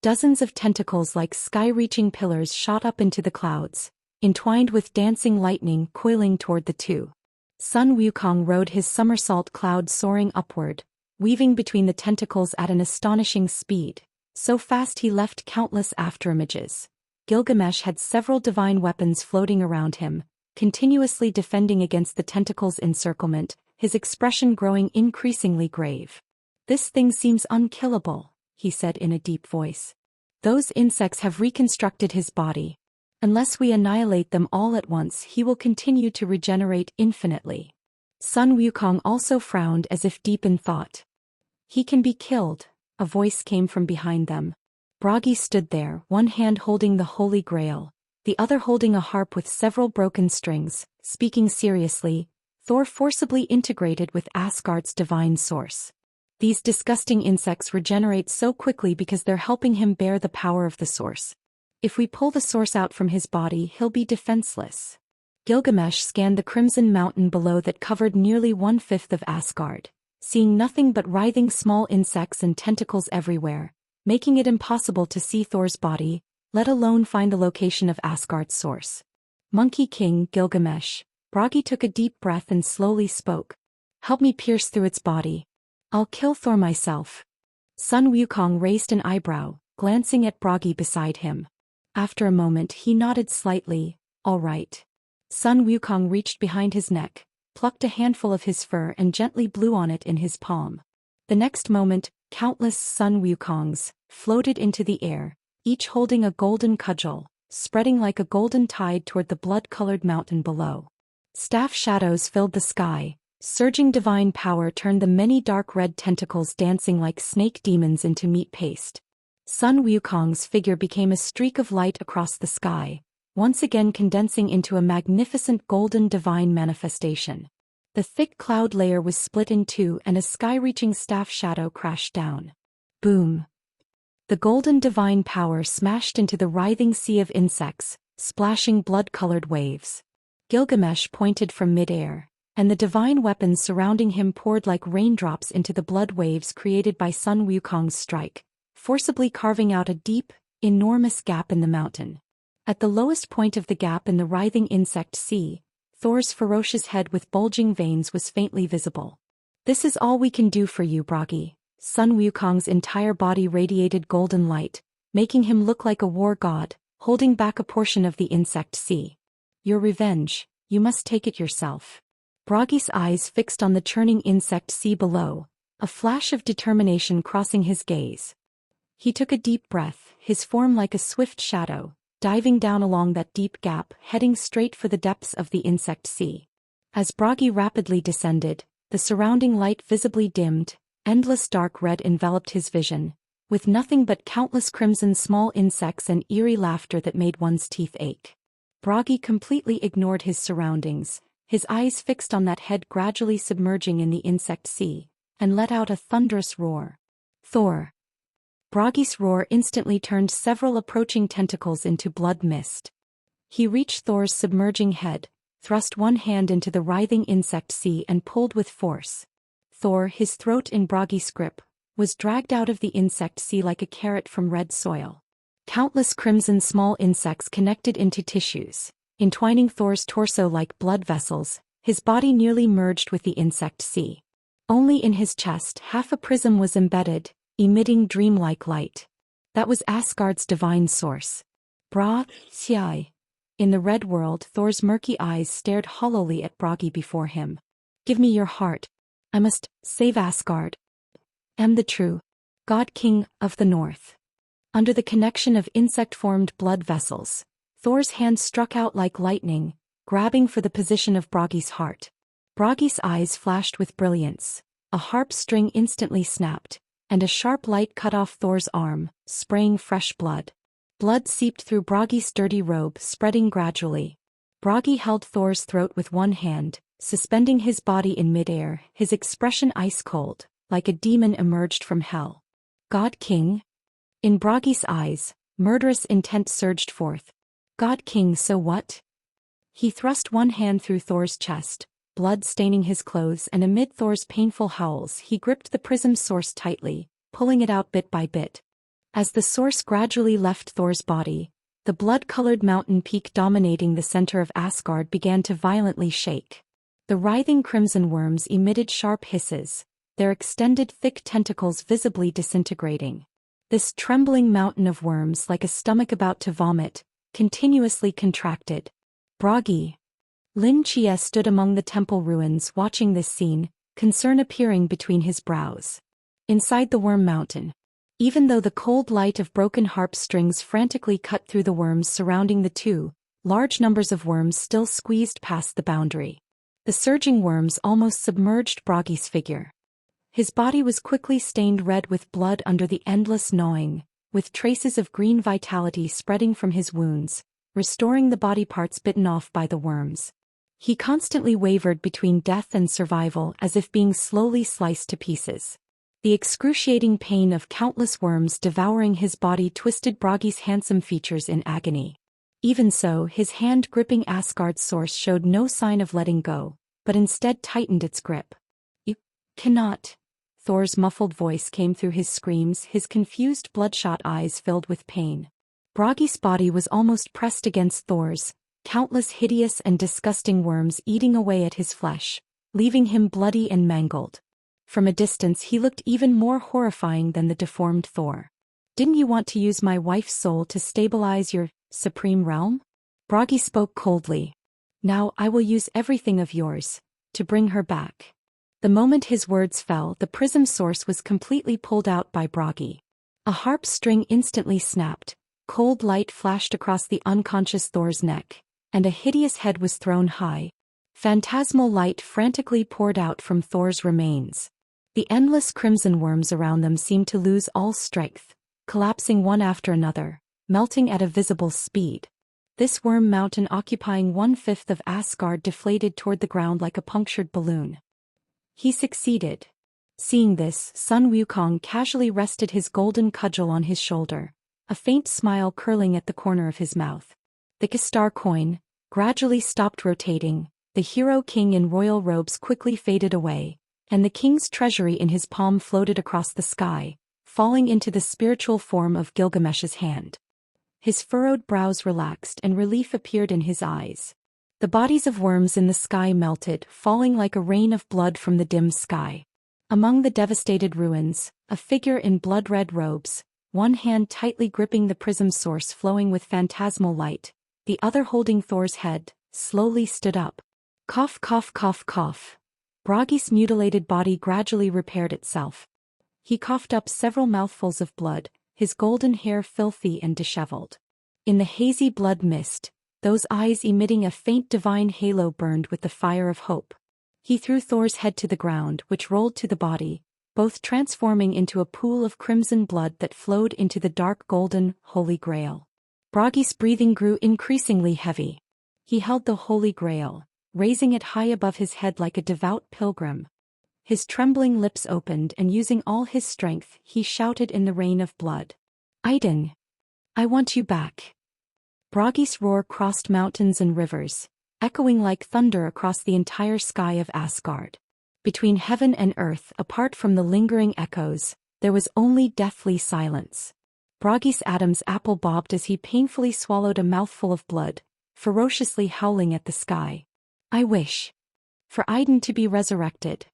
Dozens of tentacles like sky-reaching pillars shot up into the clouds, entwined with dancing lightning coiling toward the two. Sun Wukong rode his somersault cloud soaring upward, weaving between the tentacles at an astonishing speed, so fast he left countless afterimages. Gilgamesh had several divine weapons floating around him, continuously defending against the tentacles' encirclement, his expression growing increasingly grave. "This thing seems unkillable," he said in a deep voice. "Those insects have reconstructed his body. Unless we annihilate them all at once, he will continue to regenerate infinitely." Sun Wukong also frowned as if deep in thought. "He can be killed," a voice came from behind them. Bragi stood there, one hand holding the Holy Grail, the other holding a harp with several broken strings, speaking seriously. "Thor forcibly integrated with Asgard's divine source. These disgusting insects regenerate so quickly because they're helping him bear the power of the source. If we pull the source out from his body, he'll be defenseless." Gilgamesh scanned the crimson mountain below that covered nearly 1/5 of Asgard, seeing nothing but writhing small insects and tentacles everywhere, making it impossible to see Thor's body, let alone find the location of Asgard's source. "Monkey King Gilgamesh," Bragi took a deep breath and slowly spoke. "Help me pierce through its body. I'll kill Thor myself." Sun Wukong raised an eyebrow, glancing at Bragi beside him. After a moment he nodded slightly. "All right." Sun Wukong reached behind his neck, plucked a handful of his fur and gently blew on it in his palm. The next moment, countless Sun Wukongs floated into the air, each holding a golden cudgel, spreading like a golden tide toward the blood-colored mountain below. Staff shadows filled the sky, surging divine power turned the many dark red tentacles dancing like snake demons into meat paste. Sun Wukong's figure became a streak of light across the sky, once again condensing into a magnificent golden divine manifestation. The thick cloud layer was split in two and a sky-reaching staff shadow crashed down. Boom! The golden divine power smashed into the writhing sea of insects, splashing blood-colored waves. Gilgamesh pointed from mid-air, and the divine weapons surrounding him poured like raindrops into the blood waves created by Sun Wukong's strike, forcibly carving out a deep, enormous gap in the mountain. At the lowest point of the gap in the writhing insect sea, Thor's ferocious head with bulging veins was faintly visible. "This is all we can do for you, Bragi." Sun Wukong's entire body radiated golden light, making him look like a war god, holding back a portion of the insect sea. "Your revenge, you must take it yourself." Bragi's eyes fixed on the churning insect sea below, a flash of determination crossing his gaze. He took a deep breath, his form like a swift shadow, diving down along that deep gap, heading straight for the depths of the insect sea. As Bragi rapidly descended, the surrounding light visibly dimmed, endless dark red enveloped his vision, with nothing but countless crimson small insects and eerie laughter that made one's teeth ache. Bragi completely ignored his surroundings, his eyes fixed on that head gradually submerging in the insect sea, and let out a thunderous roar. "Thor!" Bragi's roar instantly turned several approaching tentacles into blood mist. He reached Thor's submerging head, thrust one hand into the writhing insect sea and pulled with force. Thor, his throat in Bragi's grip, was dragged out of the insect sea like a carrot from red soil. Countless crimson small insects connected into tissues, entwining Thor's torso like blood vessels, his body nearly merged with the insect sea. Only in his chest half a prism was embedded, emitting dreamlike light. That was Asgard's divine source. Bragi. In the red world, Thor's murky eyes stared hollowly at Bragi before him. "Give me your heart. I must save Asgard. Am the true God King of the North." Under the connection of insect-formed blood vessels, Thor's hand struck out like lightning, grabbing for the position of Bragi's heart. Bragi's eyes flashed with brilliance. A harp string instantly snapped, and a sharp light cut off Thor's arm, spraying fresh blood. Blood seeped through Bragi's dirty robe, spreading gradually. Bragi held Thor's throat with one hand, suspending his body in midair, his expression ice-cold, like a demon emerged from hell. "God King?" In Bragi's eyes, murderous intent surged forth. "God King, so what?" He thrust one hand through Thor's chest, blood staining his clothes, and amid Thor's painful howls he gripped the prism's source tightly, pulling it out bit by bit. As the source gradually left Thor's body, the blood-colored mountain peak dominating the center of Asgard began to violently shake. The writhing crimson worms emitted sharp hisses, their extended thick tentacles visibly disintegrating. This trembling mountain of worms, like a stomach about to vomit, continuously contracted. Bragi. Lin Chia stood among the temple ruins watching this scene, concern appearing between his brows. Inside the worm mountain. Even though the cold light of broken harp strings frantically cut through the worms surrounding the two, large numbers of worms still squeezed past the boundary. The surging worms almost submerged Bragi's figure. His body was quickly stained red with blood under the endless gnawing, with traces of green vitality spreading from his wounds, restoring the body parts bitten off by the worms. He constantly wavered between death and survival as if being slowly sliced to pieces. The excruciating pain of countless worms devouring his body twisted Bragi's handsome features in agony. Even so, his hand gripping Asgard's source showed no sign of letting go, but instead tightened its grip. "You cannot." Thor's muffled voice came through his screams, his confused bloodshot eyes filled with pain. Bragi's body was almost pressed against Thor's, countless hideous and disgusting worms eating away at his flesh, leaving him bloody and mangled. From a distance he looked even more horrifying than the deformed Thor. "Didn't you want to use my wife's soul to stabilize your supreme realm?" Bragi spoke coldly. "Now I will use everything of yours, to bring her back." The moment his words fell, the prism source was completely pulled out by Bragi. A harp string instantly snapped, cold light flashed across the unconscious Thor's neck, and a hideous head was thrown high. Phantasmal light frantically poured out from Thor's remains. The endless crimson worms around them seemed to lose all strength, collapsing one after another, melting at a visible speed. This worm mountain occupying 1/5 of Asgard deflated toward the ground like a punctured balloon. He succeeded. Seeing this, Sun Wukong casually rested his golden cudgel on his shoulder, a faint smile curling at the corner of his mouth. The Kistar coin gradually stopped rotating, the hero king in royal robes quickly faded away, and the king's treasury in his palm floated across the sky, falling into the spiritual form of Gilgamesh's hand. His furrowed brows relaxed and relief appeared in his eyes. The bodies of worms in the sky melted, falling like a rain of blood from the dim sky. Among the devastated ruins, a figure in blood-red robes, one hand tightly gripping the prism source flowing with phantasmal light, the other holding Thor's head, slowly stood up. Cough, cough, cough, cough. Bragi's mutilated body gradually repaired itself. He coughed up several mouthfuls of blood, his golden hair filthy and disheveled. In the hazy blood mist, those eyes emitting a faint divine halo burned with the fire of hope. He threw Thor's head to the ground, which rolled to the body, both transforming into a pool of crimson blood that flowed into the dark golden, holy grail. Bragi's breathing grew increasingly heavy. He held the holy grail, raising it high above his head like a devout pilgrim. His trembling lips opened and using all his strength, he shouted in the rain of blood. "Idun! I want you back." Bragi's roar crossed mountains and rivers, echoing like thunder across the entire sky of Asgard. Between heaven and earth, apart from the lingering echoes, there was only deathly silence. Bragi's Adam's apple bobbed as he painfully swallowed a mouthful of blood, ferociously howling at the sky. "I wish for Idun to be resurrected.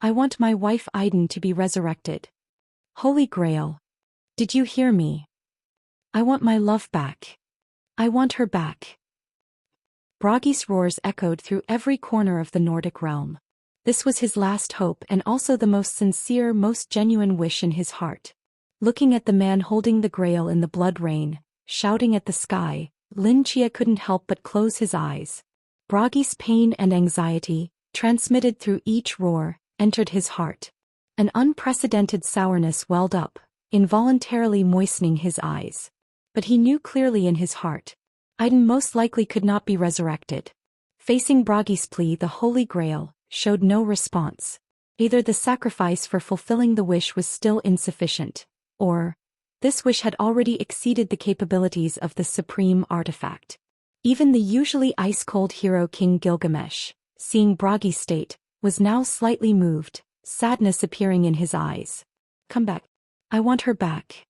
I want my wife Idun to be resurrected. Holy Grail. Did you hear me? I want my love back. I want her back." Bragi's roars echoed through every corner of the Nordic realm. This was his last hope and also the most sincere, most genuine wish in his heart. Looking at the man holding the grail in the blood rain, shouting at the sky, Lin Chia couldn't help but close his eyes. Bragi's pain and anxiety, transmitted through each roar, entered his heart. An unprecedented sourness welled up, involuntarily moistening his eyes. But he knew clearly in his heart, Idun most likely could not be resurrected. Facing Bragi's plea, the Holy Grail showed no response. Either the sacrifice for fulfilling the wish was still insufficient, or this wish had already exceeded the capabilities of the supreme artifact. Even the usually ice-cold hero King Gilgamesh, seeing Bragi's state, was now slightly moved, sadness appearing in his eyes. "Come back. I want her back."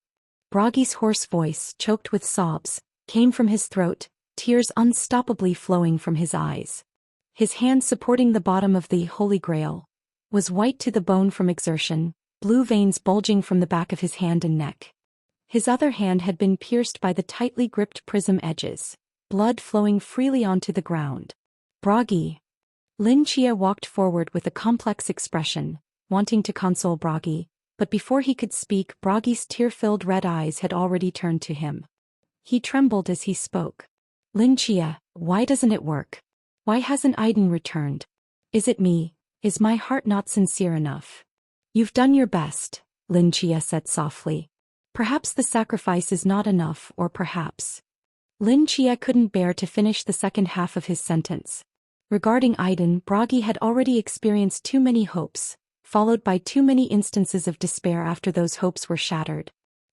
Bragi's hoarse voice, choked with sobs, came from his throat, tears unstoppably flowing from his eyes. His hand supporting the bottom of the Holy Grail was white to the bone from exertion, blue veins bulging from the back of his hand and neck. His other hand had been pierced by the tightly gripped prism edges, blood flowing freely onto the ground. Bragi. Lin Chia walked forward with a complex expression, wanting to console Bragi, but before he could speak, Bragi's tear-filled red eyes had already turned to him. He trembled as he spoke. Lin Chia, why doesn't it work? Why hasn't Aiden returned? Is it me? Is my heart not sincere enough? You've done your best, Lin Chia said softly. Perhaps the sacrifice is not enough, or perhaps. Lin Chia couldn't bear to finish the second half of his sentence. Regarding Aiden, Bragi had already experienced too many hopes, followed by too many instances of despair after those hopes were shattered.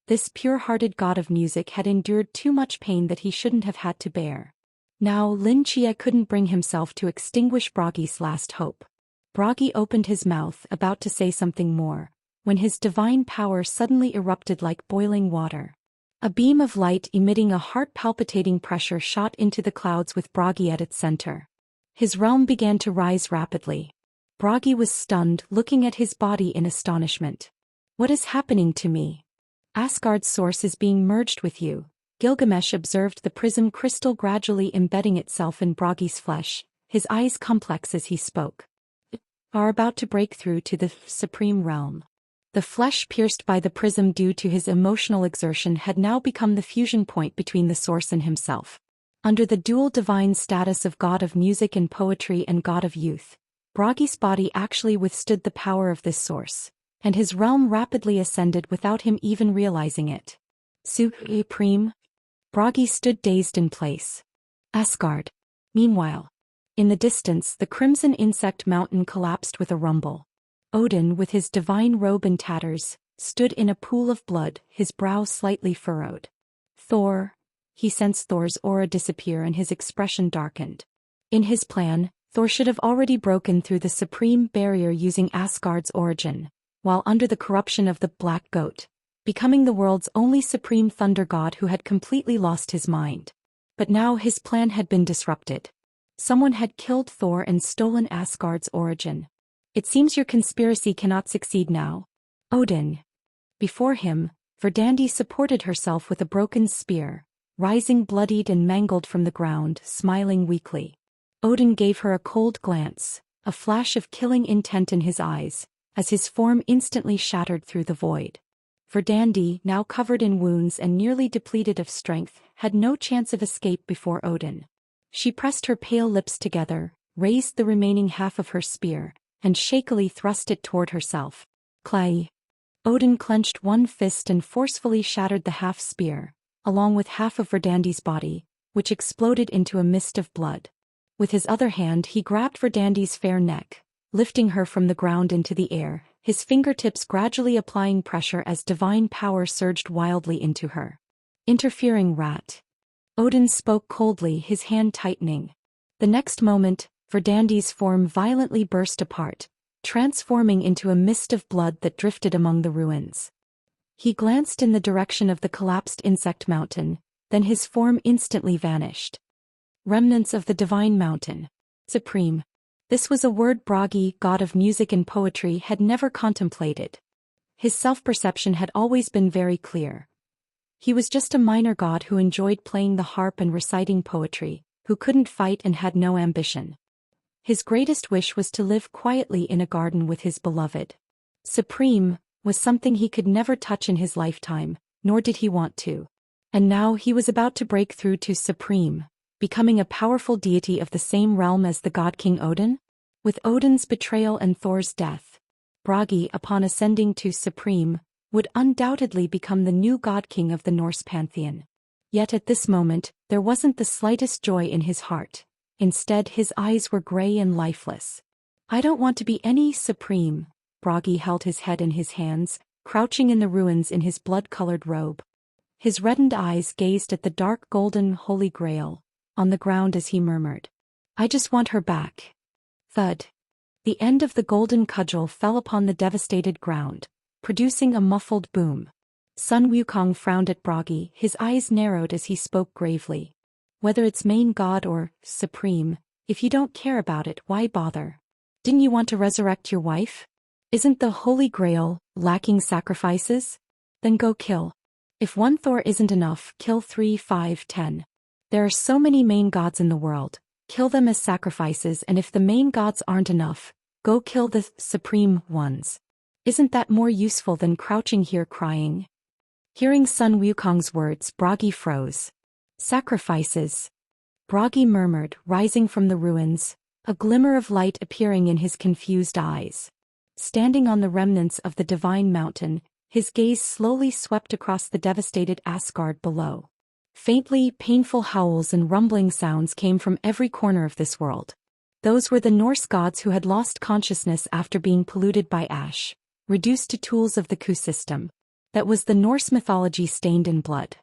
This pure-hearted god of music had endured too much pain that he shouldn't have had to bear. Now Lin Chia couldn't bring himself to extinguish Bragi's last hope. Bragi opened his mouth, about to say something more, when his divine power suddenly erupted like boiling water. A beam of light emitting a heart-palpitating pressure shot into the clouds with Bragi at its center. His realm began to rise rapidly. Bragi was stunned, looking at his body in astonishment. What is happening to me? Asgard's source is being merged with you. Gilgamesh observed the prism crystal gradually embedding itself in Bragi's flesh, his eyes complex as he spoke. Are about to break through to the supreme realm. The flesh pierced by the prism due to his emotional exertion had now become the fusion point between the source and himself. Under the dual divine status of god of music and poetry and god of youth, Bragi's body actually withstood the power of this source, and his realm rapidly ascended without him even realizing it. Supreme. Bragi stood dazed in place. Asgard. Meanwhile, in the distance, the crimson insect mountain collapsed with a rumble. Odin, with his divine robe in tatters, stood in a pool of blood, his brow slightly furrowed. Thor. He sensed Thor's aura disappear and his expression darkened. In his plan, Thor should have already broken through the supreme barrier using Asgard's origin, while under the corruption of the Black Goat, becoming the world's only supreme thunder god who had completely lost his mind. But now his plan had been disrupted. Someone had killed Thor and stolen Asgard's origin. It seems your conspiracy cannot succeed now. Odin. Before him, Verdandi supported herself with a broken spear, rising bloodied and mangled from the ground, smiling weakly. Odin gave her a cold glance, a flash of killing intent in his eyes, as his form instantly shattered through the void. Verdandi, now covered in wounds and nearly depleted of strength, had no chance of escape before Odin. She pressed her pale lips together, raised the remaining half of her spear, and shakily thrust it toward herself. Clay. Odin clenched one fist and forcefully shattered the half-spear, along with half of Verdandi's body, which exploded into a mist of blood. With his other hand he grabbed Verdandi's fair neck, lifting her from the ground into the air, his fingertips gradually applying pressure as divine power surged wildly into her. Interfering rat. Odin spoke coldly, his hand tightening. The next moment, Verdandi's form violently burst apart, transforming into a mist of blood that drifted among the ruins. He glanced in the direction of the collapsed insect mountain, then his form instantly vanished. Remnants of the divine mountain. Supreme. This was a word Bragi, god of music and poetry, had never contemplated. His self-perception had always been very clear. He was just a minor god who enjoyed playing the harp and reciting poetry, who couldn't fight and had no ambition. His greatest wish was to live quietly in a garden with his beloved. Supreme was something he could never touch in his lifetime, nor did he want to. And now he was about to break through to Supreme, becoming a powerful deity of the same realm as the god King Odin? With Odin's betrayal and Thor's death, Bragi, upon ascending to Supreme, would undoubtedly become the new god king of the Norse pantheon. Yet at this moment, there wasn't the slightest joy in his heart. Instead, his eyes were gray and lifeless. I don't want to be any Supreme. Bragi held his head in his hands, crouching in the ruins in his blood-colored robe. His reddened eyes gazed at the dark golden Holy Grail on the ground as he murmured, I just want her back. Thud. The end of the golden cudgel fell upon the devastated ground, producing a muffled boom. Sun Wukong frowned at Bragi, his eyes narrowed as he spoke gravely. Whether it's main god or supreme, if you don't care about it, why bother? Didn't you want to resurrect your wife? Isn't the Holy Grail lacking sacrifices? Then go kill. If one Thor isn't enough, kill 3, 5, 10. There are so many main gods in the world. Kill them as sacrifices, and if the main gods aren't enough, go kill the supreme ones. Isn't that more useful than crouching here crying? Hearing Sun Wukong's words, Bragi froze. Sacrifices. Bragi murmured, rising from the ruins, a glimmer of light appearing in his confused eyes. Standing on the remnants of the divine mountain, his gaze slowly swept across the devastated Asgard below. Faintly, painful howls and rumbling sounds came from every corner of this world. Those were the Norse gods who had lost consciousness after being polluted by ash, reduced to tools of the Ku system. That was the Norse mythology stained in blood.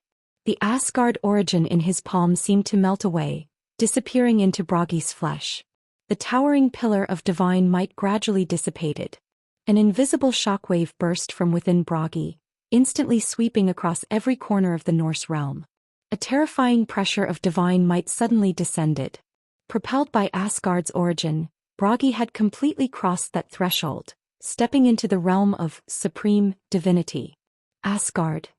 The Asgard origin in his palm seemed to melt away, disappearing into Bragi's flesh. The towering pillar of divine might gradually dissipated. An invisible shockwave burst from within Bragi, instantly sweeping across every corner of the Norse realm. A terrifying pressure of divine might suddenly descended. Propelled by Asgard's origin, Bragi had completely crossed that threshold, stepping into the realm of supreme divinity. Asgard.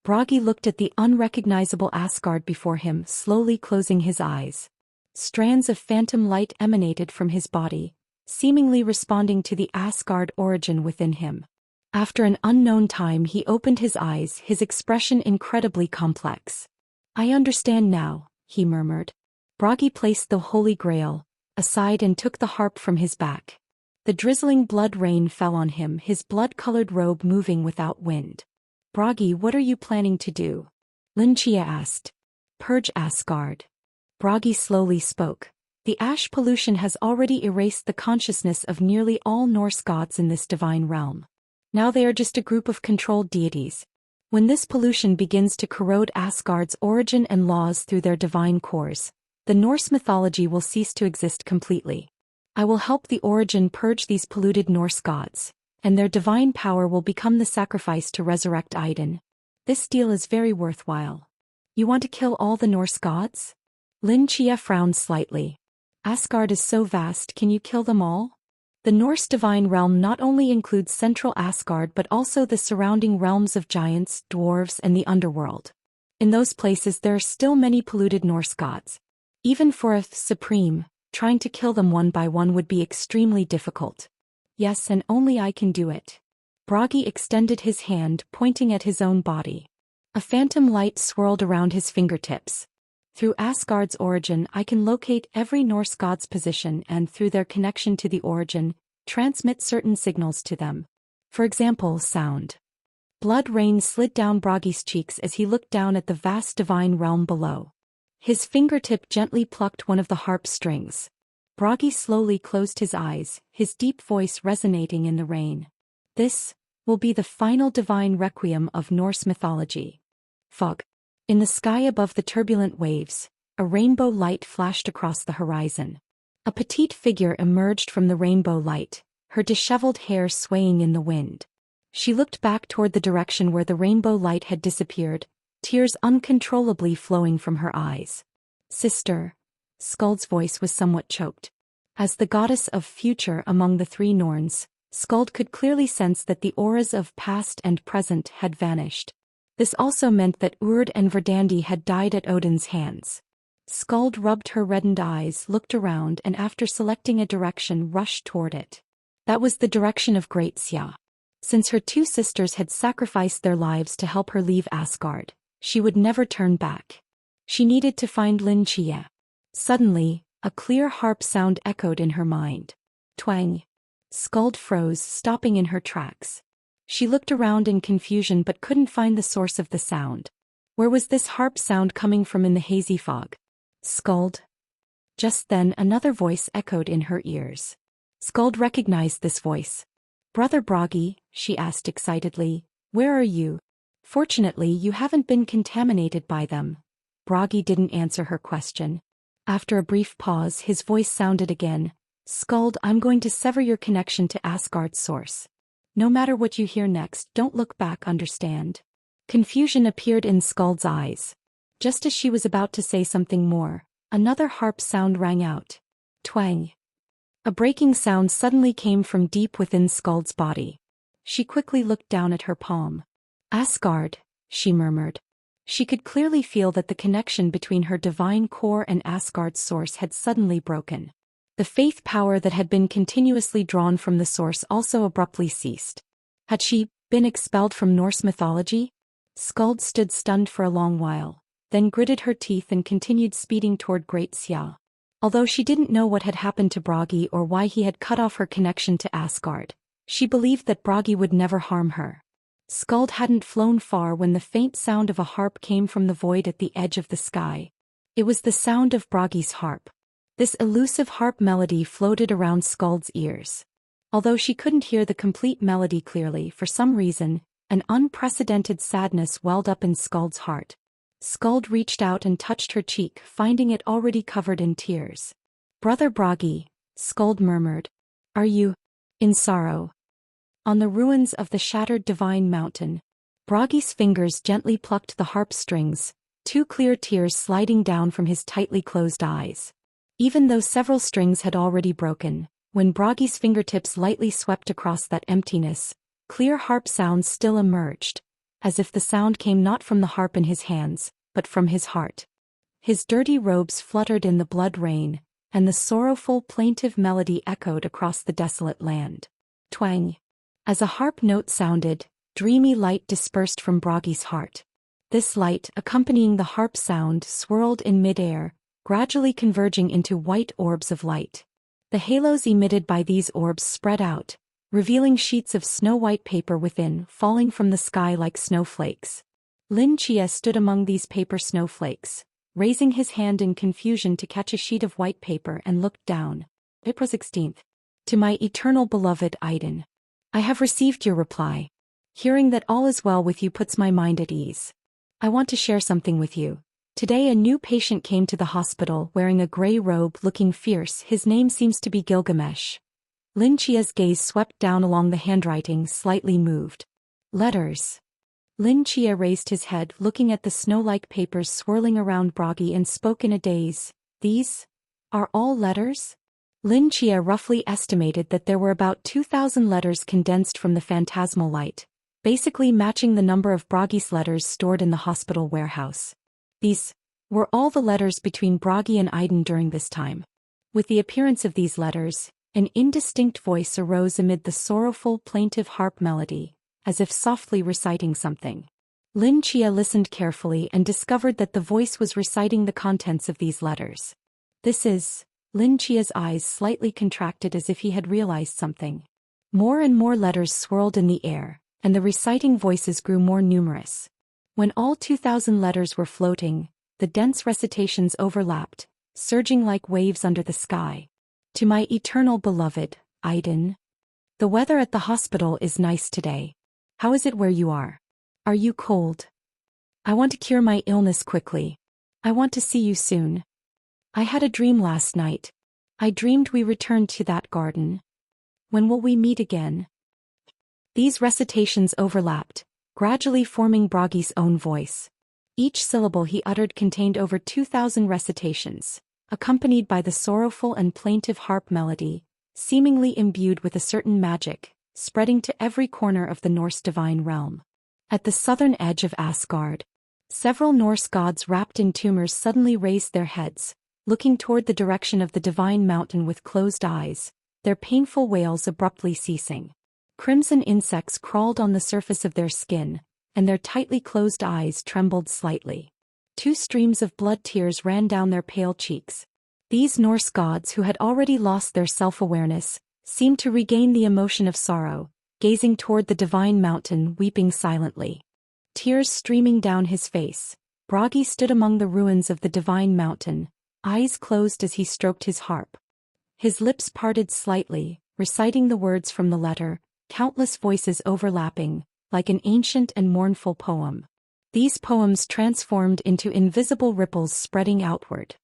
Bragi looked at the unrecognizable Asgard before him, slowly closing his eyes. Strands of phantom light emanated from his body, seemingly responding to the Asgard origin within him. After an unknown time he opened his eyes, his expression incredibly complex. "I understand now," he murmured. Bragi placed the Holy Grail aside and took the harp from his back. The drizzling blood rain fell on him, his blood-colored robe moving without wind. "Bragi, what are you planning to do?" Lin Chia asked. "Purge Asgard." Bragi slowly spoke. "The ash pollution has already erased the consciousness of nearly all Norse gods in this divine realm. Now they are just a group of controlled deities. When this pollution begins to corrode Asgard's origin and laws through their divine cores, the Norse mythology will cease to exist completely. I will help the origin purge these polluted Norse gods, and their divine power will become the sacrifice to resurrect Idun. This deal is very worthwhile. You want to kill all the Norse gods?" Lin Chia frowned slightly. "Asgard is so vast, can you kill them all?" The Norse divine realm not only includes central Asgard but also the surrounding realms of giants, dwarves, and the underworld. In those places there are still many polluted Norse gods. Even for a supreme, trying to kill them one by one would be extremely difficult. "Yes, and only I can do it." Bragi extended his hand, pointing at his own body. A phantom light swirled around his fingertips. "Through Asgard's origin I can locate every Norse god's position and through their connection to the origin, transmit certain signals to them. For example, sound." Blood rain slid down Bragi's cheeks as he looked down at the vast divine realm below. His fingertip gently plucked one of the harp strings. Bragi slowly closed his eyes, his deep voice resonating in the rain. "This will be the final divine requiem of Norse mythology." Fog. In the sky above the turbulent waves, a rainbow light flashed across the horizon. A petite figure emerged from the rainbow light, her disheveled hair swaying in the wind. She looked back toward the direction where the rainbow light had disappeared, tears uncontrollably flowing from her eyes. "Sister." Skuld's voice was somewhat choked. As the goddess of future among the three Norns, Skuld could clearly sense that the auras of past and present had vanished. This also meant that Urd and Verdandi had died at Odin's hands. Skuld rubbed her reddened eyes, looked around, and after selecting a direction rushed toward it. That was the direction of Great Xia. Since her two sisters had sacrificed their lives to help her leave Asgard, she would never turn back. She needed to find Lin Chia. Suddenly, a clear harp sound echoed in her mind. Twang. Skuld froze, stopping in her tracks. She looked around in confusion but couldn't find the source of the sound. Where was this harp sound coming from in the hazy fog? "Skuld." Just then another voice echoed in her ears. Skuld recognized this voice. "Brother Bragi," she asked excitedly, "where are you? Fortunately you haven't been contaminated by them." Bragi didn't answer her question. After a brief pause his voice sounded again. "Skuld, I'm going to sever your connection to Asgard's source. No matter what you hear next, don't look back, understand?" Confusion appeared in Skuld's eyes. Just as she was about to say something more, another harp sound rang out. Twang. A breaking sound suddenly came from deep within Skuld's body. She quickly looked down at her palm. Asgard, she murmured. She could clearly feel that the connection between her divine core and Asgard's source had suddenly broken. The faith power that had been continuously drawn from the source also abruptly ceased. Had she been expelled from Norse mythology? Skuld stood stunned for a long while, then gritted her teeth and continued speeding toward Great Sja. Although she didn't know what had happened to Bragi or why he had cut off her connection to Asgard, she believed that Bragi would never harm her. Skuld hadn't flown far when the faint sound of a harp came from the void at the edge of the sky. It was the sound of Bragi's harp. This elusive harp melody floated around Skuld's ears. Although she couldn't hear the complete melody clearly for some reason, an unprecedented sadness welled up in Skuld's heart. Skuld reached out and touched her cheek, finding it already covered in tears. "Brother Bragi," Skuld murmured. "Are you in sorrow?" On the ruins of the shattered divine mountain, Bragi's fingers gently plucked the harp strings, two clear tears sliding down from his tightly closed eyes. Even though several strings had already broken, when Bragi's fingertips lightly swept across that emptiness, clear harp sounds still emerged, as if the sound came not from the harp in his hands, but from his heart. His dirty robes fluttered in the blood rain, and the sorrowful plaintive melody echoed across the desolate land. Twang! As a harp note sounded, dreamy light dispersed from Bragi's heart. This light, accompanying the harp sound, swirled in midair, gradually converging into white orbs of light. The halos emitted by these orbs spread out, revealing sheets of snow-white paper within, falling from the sky like snowflakes. Lin Chia stood among these paper snowflakes, raising his hand in confusion to catch a sheet of white paper and looked down. April 16th. To my eternal beloved Aiden. I have received your reply. Hearing that all is well with you puts my mind at ease. I want to share something with you. Today a new patient came to the hospital wearing a gray robe, looking fierce. His name seems to be Gilgamesh. Lin Chia's gaze swept down along the handwriting, slightly moved. Letters. Lin Chia raised his head, looking at the snow-like papers swirling around Bragi, and spoke in a daze. These are all letters? Lin Chia roughly estimated that there were about 2,000 letters condensed from the phantasmal light, basically matching the number of Bragi's letters stored in the hospital warehouse. These were all the letters between Bragi and Aiden during this time. With the appearance of these letters, an indistinct voice arose amid the sorrowful, plaintive harp melody, as if softly reciting something. Lin Chia listened carefully and discovered that the voice was reciting the contents of these letters. This is... Lin Chia's eyes slightly contracted as if he had realized something. More and more letters swirled in the air, and the reciting voices grew more numerous. When all 2,000 letters were floating, the dense recitations overlapped, surging like waves under the sky. To my eternal beloved, Aiden. The weather at the hospital is nice today. How is it where you are? Are you cold? I want to cure my illness quickly. I want to see you soon. I had a dream last night. I dreamed we returned to that garden. When will we meet again? These recitations overlapped, gradually forming Bragi's own voice. Each syllable he uttered contained over 2,000 recitations, accompanied by the sorrowful and plaintive harp melody, seemingly imbued with a certain magic, spreading to every corner of the Norse divine realm. At the southern edge of Asgard, several Norse gods wrapped in tumors suddenly raised their heads, looking toward the direction of the divine mountain with closed eyes, their painful wails abruptly ceasing. Crimson insects crawled on the surface of their skin, and their tightly closed eyes trembled slightly. 2 streams of blood tears ran down their pale cheeks. These Norse gods, who had already lost their self-awareness, seemed to regain the emotion of sorrow, gazing toward the divine mountain, weeping silently. Tears streaming down his face, Bragi stood among the ruins of the divine mountain, eyes closed as he stroked his harp. His lips parted slightly, reciting the words from the letter, countless voices overlapping, like an ancient and mournful poem. These poems transformed into invisible ripples spreading outward.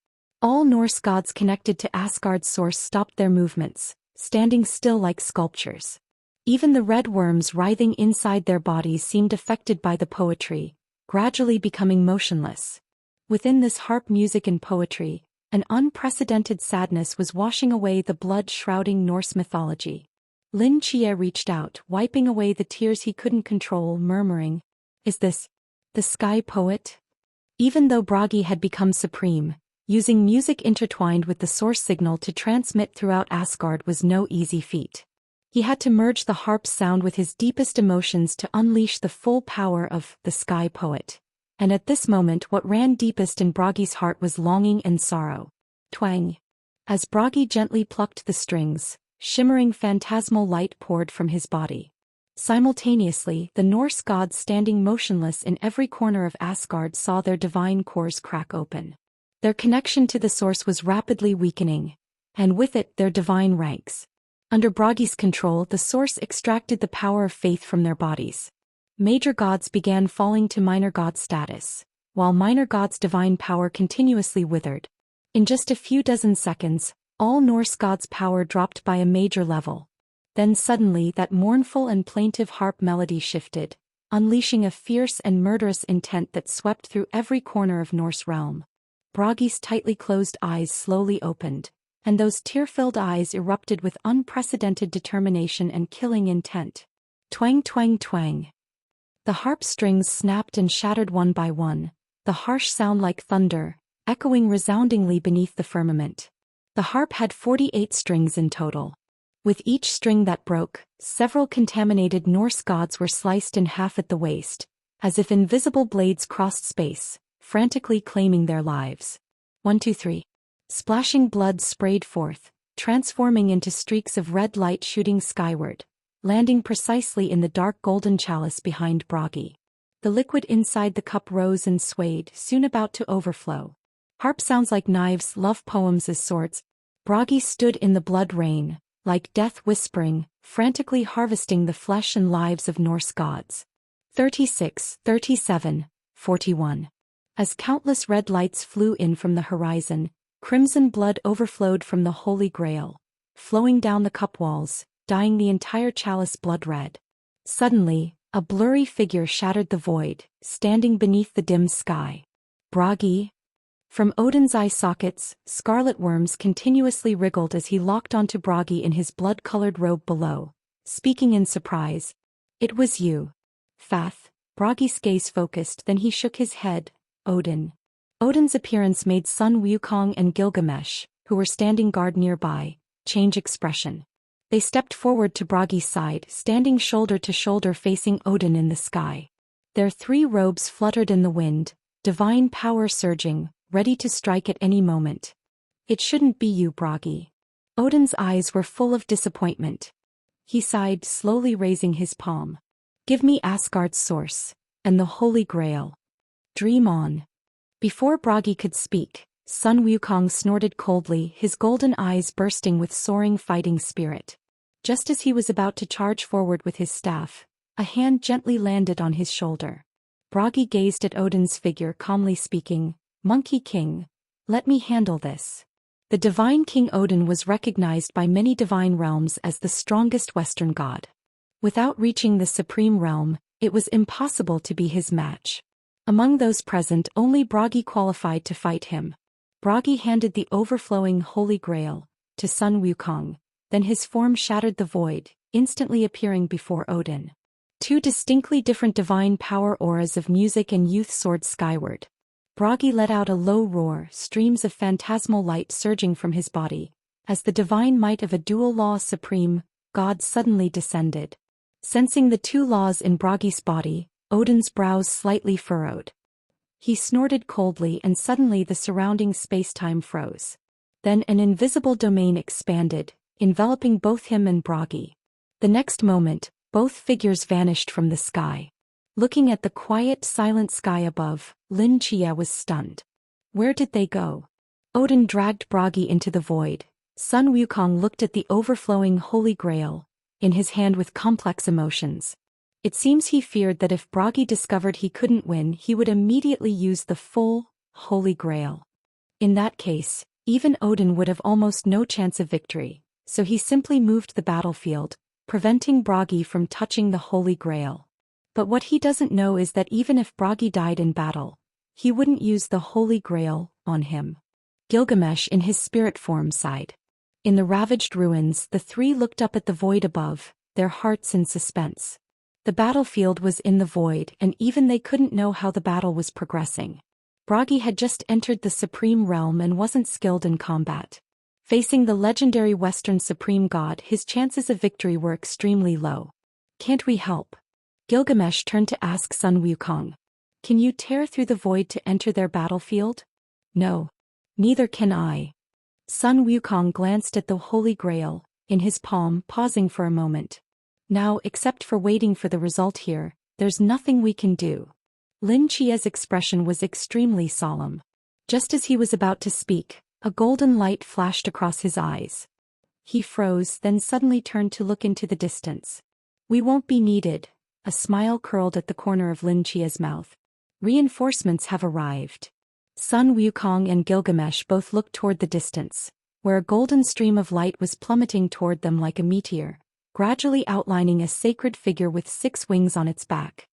All Norse gods connected to Asgard's source stopped their movements, standing still like sculptures. Even the red worms writhing inside their bodies seemed affected by the poetry, gradually becoming motionless. Within this harp music and poetry, An unprecedented sadness was washing away the blood-shrouding Norse mythology. Lin Chia reached out, wiping away the tears he couldn't control, murmuring, "Is this the sky poet?" Even though Bragi had become supreme, using music intertwined with the source signal to transmit throughout Asgard was no easy feat. He had to merge the harp's sound with his deepest emotions to unleash the full power of the sky poet. And at this moment what ran deepest in Bragi's heart was longing and sorrow. Twang! As Bragi gently plucked the strings, shimmering phantasmal light poured from his body. Simultaneously, the Norse gods standing motionless in every corner of Asgard saw their divine cores crack open. Their connection to the source was rapidly weakening, and with it their divine ranks. Under Bragi's control, the source extracted the power of faith from their bodies. Major gods began falling to minor god status, while minor gods' divine power continuously withered. In just a few dozen seconds, all Norse gods' power dropped by a major level. Then suddenly that mournful and plaintive harp melody shifted, unleashing a fierce and murderous intent that swept through every corner of Norse realm. Bragi's tightly closed eyes slowly opened, and those tear-filled eyes erupted with unprecedented determination and killing intent. Twang twang twang. The harp strings snapped and shattered one by one, the harsh sound like thunder, echoing resoundingly beneath the firmament. The harp had 48 strings in total. With each string that broke, several contaminated Norse gods were sliced in half at the waist, as if invisible blades crossed space, frantically claiming their lives. 1, 2, 3. Splashing blood sprayed forth, transforming into streaks of red light shooting skyward, landing precisely in the dark golden chalice behind Bragi. The liquid inside the cup rose and swayed, soon about to overflow. Harp sounds like knives, love poems as swords. Bragi stood in the blood rain, like death whispering, frantically harvesting the flesh and lives of Norse gods. 36, 37, 41. As countless red lights flew in from the horizon, crimson blood overflowed from the Holy Grail, flowing down the cup walls, dyeing the entire chalice blood red. Suddenly, a blurry figure shattered the void, standing beneath the dim sky. Bragi? From Odin's eye sockets, scarlet worms continuously wriggled as he locked onto Bragi in his blood-colored robe below, speaking in surprise. "It was you." Fath. Bragi's gaze focused, then he shook his head. "Odin." Odin's appearance made Sun Wukong and Gilgamesh, who were standing guard nearby, change expression. They stepped forward to Bragi's side, standing shoulder to shoulder facing Odin in the sky. Their 3 robes fluttered in the wind, divine power surging, ready to strike at any moment. "It shouldn't be you, Bragi." Odin's eyes were full of disappointment. He sighed, slowly raising his palm. "Give me Asgard's source, and the Holy Grail. Dream on." Before Bragi could speak, Sun Wukong snorted coldly, his golden eyes bursting with soaring fighting spirit. Just as he was about to charge forward with his staff, a hand gently landed on his shoulder. Bragi gazed at Odin's figure, calmly speaking, "Monkey King, let me handle this." The divine King Odin was recognized by many divine realms as the strongest Western god. Without reaching the supreme realm, it was impossible to be his match. Among those present, only Bragi qualified to fight him. Bragi handed the overflowing Holy Grail to Sun Wukong, then his form shattered the void, instantly appearing before Odin. 2 distinctly different divine power auras of music and youth soared skyward. Bragi let out a low roar, streams of phantasmal light surging from his body, as the divine might of a dual-law supreme god suddenly descended. Sensing the 2 laws in Bragi's body, Odin's brows slightly furrowed. He snorted coldly, and suddenly the surrounding space-time froze. Then an invisible domain expanded, enveloping both him and Bragi. The next moment, both figures vanished from the sky. Looking at the quiet, silent sky above, Lin Chia was stunned. Where did they go? Odin dragged Bragi into the void. Sun Wukong looked at the overflowing Holy Grail, in his hand with complex emotions. It seems he feared that if Bragi discovered he couldn't win, he would immediately use the full Holy Grail. In that case, even Odin would have almost no chance of victory, so he simply moved the battlefield, preventing Bragi from touching the Holy Grail. But what he doesn't know is that even if Bragi died in battle, he wouldn't use the Holy Grail on him. Gilgamesh in his spirit form sighed. In the ravaged ruins, the three looked up at the void above, their hearts in suspense. The battlefield was in the void, and even they couldn't know how the battle was progressing. Bragi had just entered the Supreme Realm and wasn't skilled in combat. Facing the legendary Western Supreme God, his chances of victory were extremely low. Can't we help? Gilgamesh turned to ask Sun Wukong. Can you tear through the void to enter their battlefield? No. Neither can I. Sun Wukong glanced at the Holy Grail, in his palm, pausing for a moment. Now, except for waiting for the result here, there's nothing we can do. Lin Chia's expression was extremely solemn. Just as he was about to speak, a golden light flashed across his eyes. He froze, then suddenly turned to look into the distance. We won't be needed. A smile curled at the corner of Lin Chia's mouth. Reinforcements have arrived. Sun Wukong and Gilgamesh both looked toward the distance, where a golden stream of light was plummeting toward them like a meteor, gradually outlining a sacred figure with 6 wings on its back.